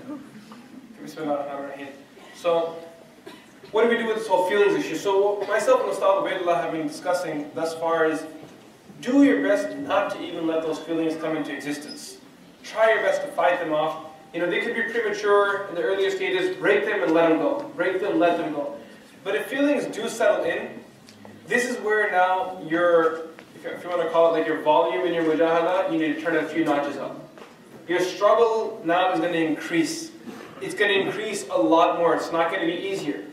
So, what do we do with this whole feelings issue? So, myself and Ustadh Ubaydullah have been discussing thus far is, do your best not to even let those feelings come into existence. Try your best to fight them off. You know, they could be premature in the earlier stages. Break them and let them go. Break them, let them go. But if feelings do settle in, this is where now if you want to call it like your volume in your mujahada, you need to turn it a few notches up. Your struggle now is going to increase. It's going to increase a lot more. It's not going to be easier.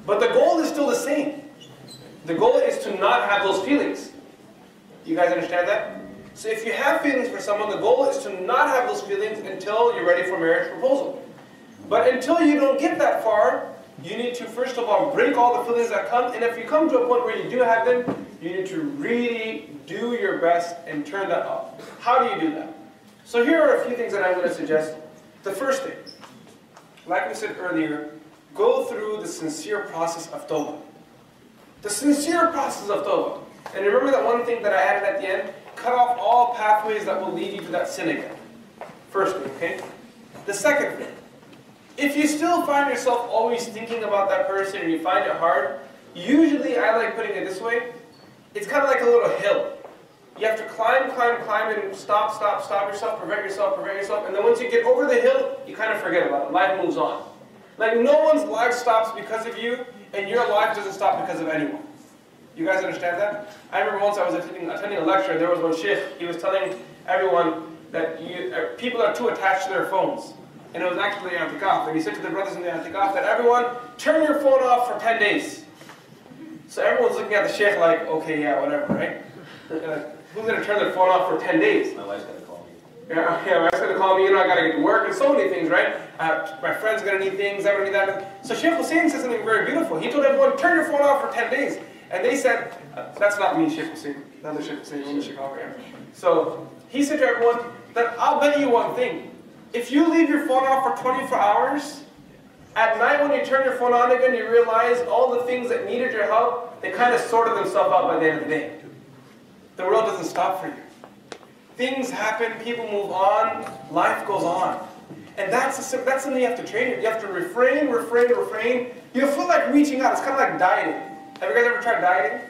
But the goal is still the same. The goal is to not have those feelings. You guys understand that? So if you have feelings for someone, the goal is to not have those feelings until you're ready for marriage proposal. But until you don't get that far, you need to first of all break all the feelings that come. And if you come to a point where you do have them, you need to really do your best and turn that off. How do you do that? So here are a few things that I'm going to suggest. The first thing, like we said earlier, go through the sincere process of tawbah. The sincere process of tawbah. And remember that one thing that I added at the end? Cut off all pathways that will lead you to that sin again. First thing, okay? The second thing, if you still find yourself always thinking about that person and you find it hard, usually I like putting it this way, it's kind of like a little hill. You have to climb, and stop yourself, prevent yourself, and then once you get over the hill, you kind of forget about it. Life moves on. Like no one's life stops because of you, and your life doesn't stop because of anyone. You guys understand that? I remember once I was attending a lecture, and there was one sheikh, he was telling everyone, that people are too attached to their phones. And it was actually the i'tikaf. And he said to the brothers in the i'tikaf that everyone, turn your phone off for 10 days. So everyone's looking at the sheikh like, okay, yeah, whatever, right? Who's going to turn their phone off for 10 days? My wife's going to call me. Yeah, my wife's going to call me, I got to get to work, and so many things, right? My friend's going to need things, I'm going to need that. So Shaykh Hussain said something very beautiful. He told everyone, turn your phone off for 10 days. And they said, that's not me, Shaykh Hussain. Not the Shaykh Hussain, I'm in Chicago. Yeah. So he said to everyone that I'll bet you one thing. If you leave your phone off for 24 hours, at night when you turn your phone on again, you realize all the things that needed your help, they kind of sorted themselves out by the end of the day. The world doesn't stop for you. Things happen, people move on, life goes on. And that's something you have to train. You have to refrain. You feel like reaching out. It's kind of like dieting. Have you guys ever tried dieting?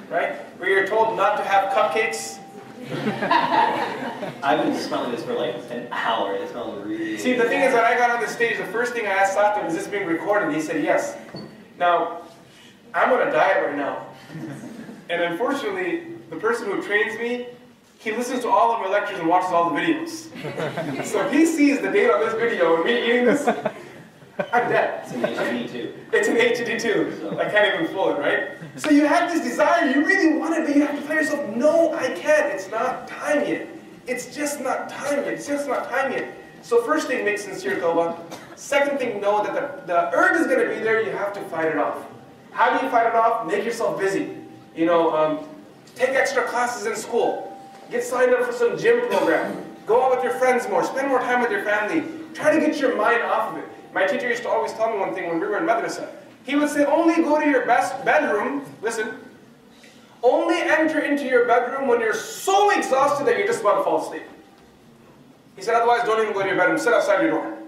Right? Where you're told not to have cupcakes. I've been smelling this for like an hour. It smells really... See, the thing is, when I got on the stage, the first thing I asked Saqib, is this being recorded? He said yes. Now, I'm on a diet right now. And unfortunately, the person who trains me, he listens to all of my lectures and watches all the videos. So if he sees the date on this video and me eating this, I'm dead. It's an HD too. It's an HD too. So. I can't even fool it, right? So you have this desire, you really want it, but you have to tell yourself, no, I can't. It's not time yet. It's just not time yet. It's just not time yet. So first thing, make sincere tawbah. Second thing, know that the urge is going to be there. You have to fight it off. How do you fight it off? Make yourself busy. Take extra classes in school. Get signed up for some gym program. Go out with your friends more. Spend more time with your family. Try to get your mind off of it. My teacher used to always tell me one thing when we were in madrasa. He would say, only go to your best bedroom, listen, only enter into your bedroom when you're so exhausted that you're just about to fall asleep. He said, otherwise don't even go to your bedroom, sit outside your door.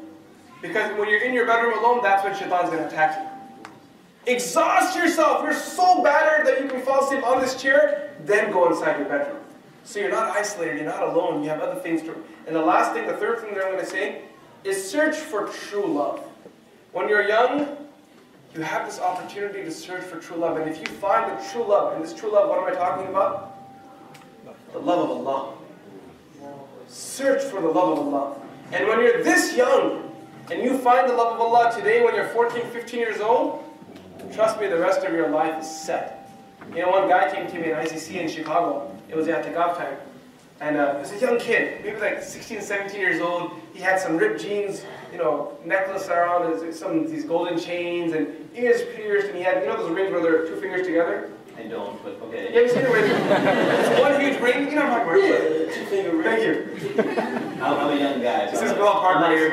Because when you're in your bedroom alone, that's when shaitan's going to attack you. Exhaust yourself, you're so battered that you can fall asleep on this chair, then go inside your bedroom. So you're not isolated, you're not alone, you have other things to... And the last thing, the third thing that I'm going to say, is search for true love. When you're young, you have this opportunity to search for true love. And if you find the true love, and this true love, what am I talking about? The love of Allah. Search for the love of Allah. And when you're this young, and you find the love of Allah today when you're 14, 15 years old, trust me, the rest of your life is set. One guy came to me in ICC in Chicago. It was i'tikaf time. And he was a young kid, maybe like 16, 17 years old. He had some ripped jeans, necklace around, these golden chains, and ears pierced, and he had, those rings where there are two fingers together? I don't, but okay. You ever seen the ring? It's one huge ring, what I'm talking about. Yeah, two-finger ring. Thank you. I'm a young guy. This is Bell Park right here.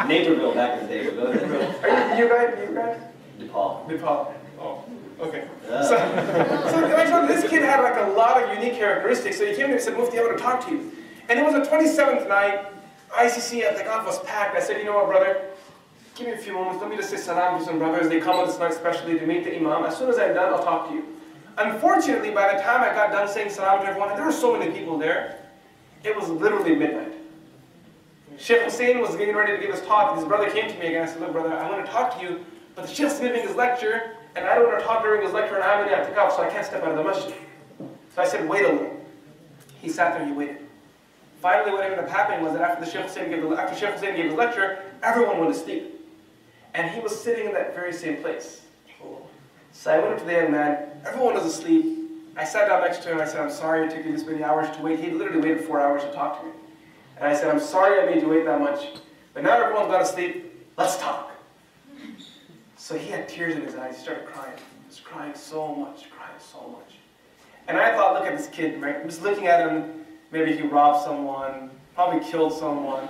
Naperville back in the day, but go ahead. Are you guys? Nepal. Oh, okay. So this kid had like a lot of unique characteristics. So he came to me and said, Mufti, I want to talk to you. And it was the 27th night. ICC at the I'tikaf was packed. I said, you know what, brother? Give me a few moments. Let me just say salam to some brothers. They come on this night especially to meet the imam. As soon as I'm done, I'll talk to you. Unfortunately, by the time I got done saying salam to everyone, and there were so many people there, it was literally midnight. Shaykh Hussain was getting ready to give his talk. His brother came to me again. I said, look, brother, I want to talk to you, but the Sheikh's giving his lecture, and I don't want to talk during his lecture, and I'm in i'tikaf, so I can't step out of the masjid. So I said, wait a little. He sat there and he waited. Finally, what ended up happening was that after Shaykh Hussain gave his lecture, everyone went to sleep. And he was sitting in that very same place. So I went up to the young man. Everyone was asleep. I sat down next to him. I said, I'm sorry it took you this many hours to wait. He literally waited 4 hours to talk to me. And I said, I'm sorry I made you wait that much. But now everyone's gone to sleep. Let's talk. So he had tears in his eyes. He started crying. He was crying so much. And I thought, look at this kid, right? I'm just looking at him. Maybe he robbed someone, probably killed someone,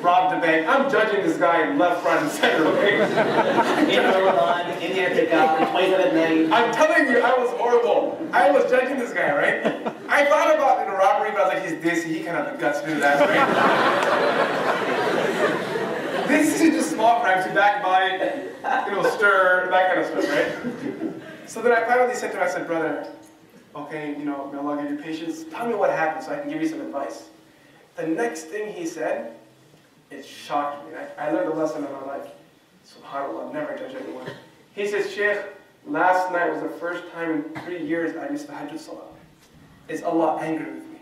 robbed a bank. I'm judging this guy left, right, and center, okay? In Ramadan, in the i'tikaf, 27 at night. I'm telling you, I was horrible. I was judging this guy, right? I thought about robbery, but I was like, he's this, he can have the guts to do that, right? This is just small crimes, backbite, stir, that kind of stuff, right? So then I finally said to him, I said, brother, okay, may Allah give you patience. Tell me what happened so I can give you some advice. The next thing he said, it shocked me. I learned a lesson in my life. SubhanAllah, never judge anyone. He says, Sheikh, last night was the first time in 3 years I missed the Hajj Salah. Is Allah angry with me?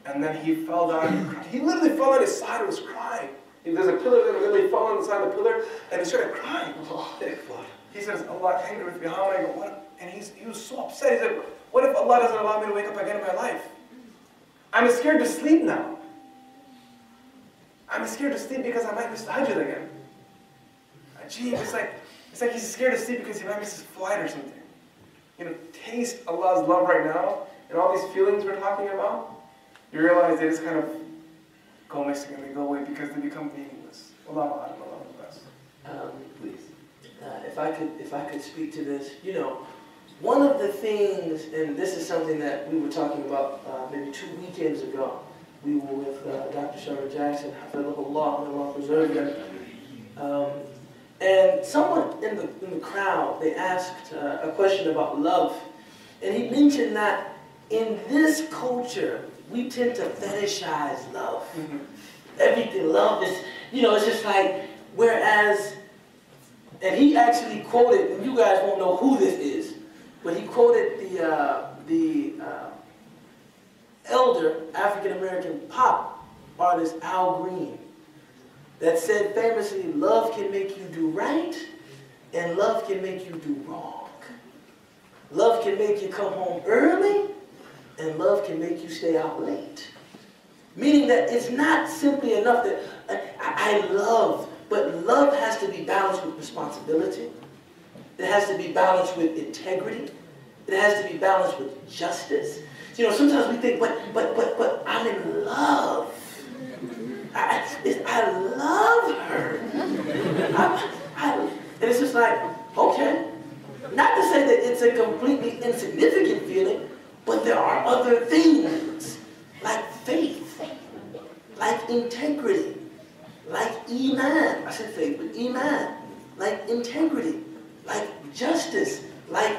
And then he fell down. He literally fell on his side and was crying. There's a pillar that literally fell on the side of the pillar, and he started crying. He says, Allah angry with me. How am I going? What? And he was so upset. He said, what if Allah doesn't allow me to wake up again in my life? I'm scared to sleep now. I'm scared to sleep because I might miss the Hajj again. Gee, it's like he's scared to sleep because he might miss his flight or something. You know, taste Allah's love right now, and all these feelings we're talking about, you realize they just kind of go missing and they go away because they become meaningless. Allahu A'lam, Allahu Best. Please. If I could speak to this, you know, one of the things, and this is something that we were talking about maybe 2 weekends ago. We were with Dr. Shara Jackson, Hafidhullah, may Allah preserve him. And someone in the crowd, they asked a question about love. And he mentioned that in this culture, we tend to fetishize love. Everything, love is, you know, it's just like, whereas, and he actually quoted, and you guys won't know who this is, but he quoted the elder African-American pop artist Al Green, that said famously, love can make you do right, and love can make you do wrong. Love can make you come home early, and love can make you stay out late. Meaning that it's not simply enough that I love, but love has to be balanced with responsibility. It has to be balanced with integrity. It has to be balanced with justice. You know, sometimes we think, but I'm in love. I love her. And it's just like, okay. Not to say that it's a completely insignificant feeling, but there are other things, like faith, like integrity, like iman. I said faith, but iman. Like integrity, like justice, like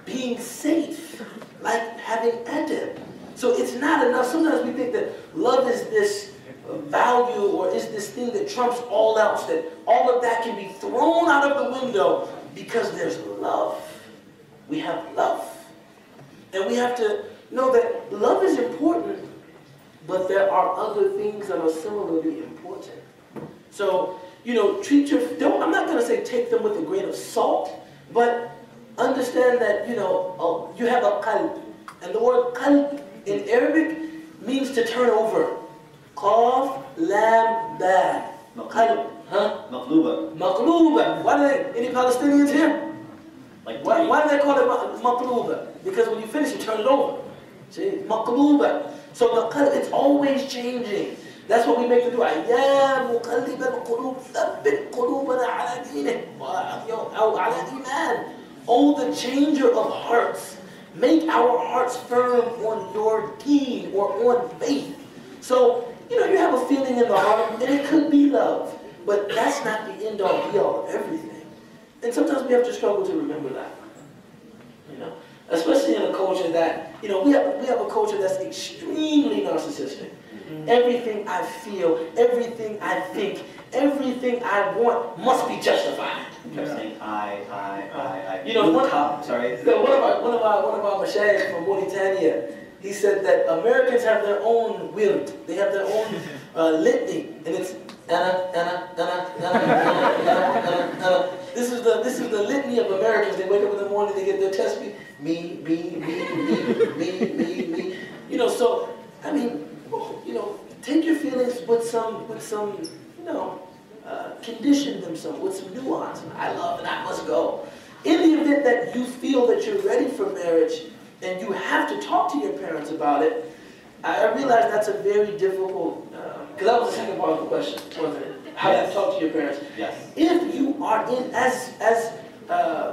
being safe, like having adab. So it's not enough. Sometimes we think that love is this value or is this thing that trumps all else, that all of that can be thrown out of the window because there's love. We have love. And we have to know that love is important, but there are other things that are similarly important. So, you know, I'm not going to say take them with a grain of salt, but understand that, you know, you have a qalb. And the word qalb in Arabic means to turn over. Qaf, lam, ba. Qalb. Huh? Maqluba. Maqluba. Why do they, any Palestinians here? Like Why do they call it maqluba? Because when you finish, you turn it over. See? Maqluba. So the qalb, it's always changing. That's what we make the dua. Ya muqallib al-qulub, thabbit qulubana ala dinik, aw ala iman. Oh, the changer of hearts. Make our hearts firm on your deen or on faith. So, you know, you have a feeling in the heart, and it could be love. But that's not the end-all, be-all of everything. And sometimes we have to struggle to remember that. You know, especially in a culture that, you know, we have a culture that's extremely narcissistic. Everything I feel, everything I think, everything I want must be justified. You're saying I. You know, one of our mashayikh from Mauritania, he said that Americans have their own wird, they have their own litany, and it's ana. This is the litany of Americans. They wake up in the morning, they get their tasbih, me. You know, so I mean, you know, take your feelings with some, you know, condition them some with some nuance. I love and I must go. In the event that you feel that you're ready for marriage and you have to talk to your parents about it, I realize that's a very difficult, because that was the second part of the question, wasn't it? How to talk to your parents. Yes. If you are in, as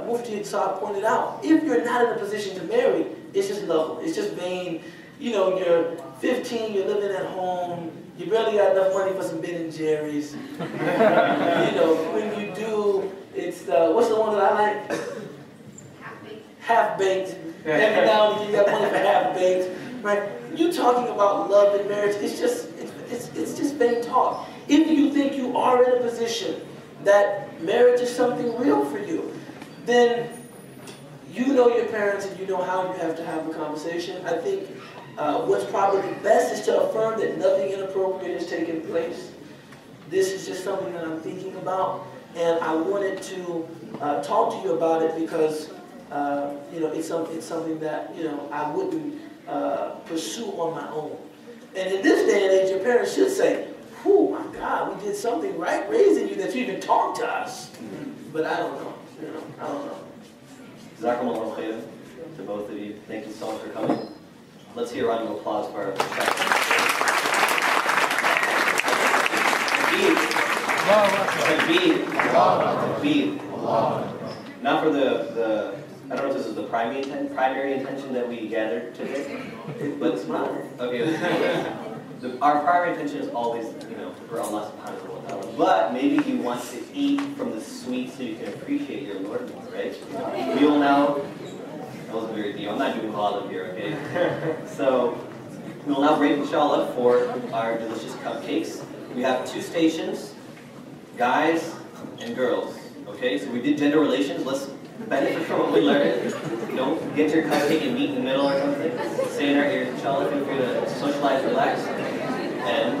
Mufti Hussain pointed out, if you're not in a position to marry, it's just lovely. It's just vain. You know, you're 15, you're living at home, you barely got enough money for some Ben & Jerry's. You know, when you do, it's, what's the one that I like? Half-baked. Every now and then you got money for half-baked, right? You talking about love and marriage, it's just vain talk. If you think you are in a position that marriage is something real for you, then you know your parents and you know how you have to have the conversation. I think what's probably best is to affirm that nothing inappropriate has taken place. This is just something that I'm thinking about, and I wanted to talk to you about it because it's something that I wouldn't pursue on my own. And in this day and age, your parents should say, "Oh my God, we did something right raising you that you even talked to us." But I don't know. I don't know. Jazakumullah khairan to both of you. Thank you so much for coming. Let's hear a round of applause for our Takbir. Not for the I don't know if this is the primary intention that we gathered today, but it's not. Okay. Our primary intention is always, for Allah subhanahu wa ta'ala. But maybe you want to eat from the sweet so you can appreciate your Lord more, right? We will now, that wasn't very deep, I'm not doing halal here, okay? So, we will now break, inshallah, for our delicious cupcakes. We have 2 stations, guys and girls, okay? So we did gender relations, let's benefit from what we learned. Don't get your cupcake and meet in the middle or something. Say in our ears, inshallah, feel free to socialize, relax, and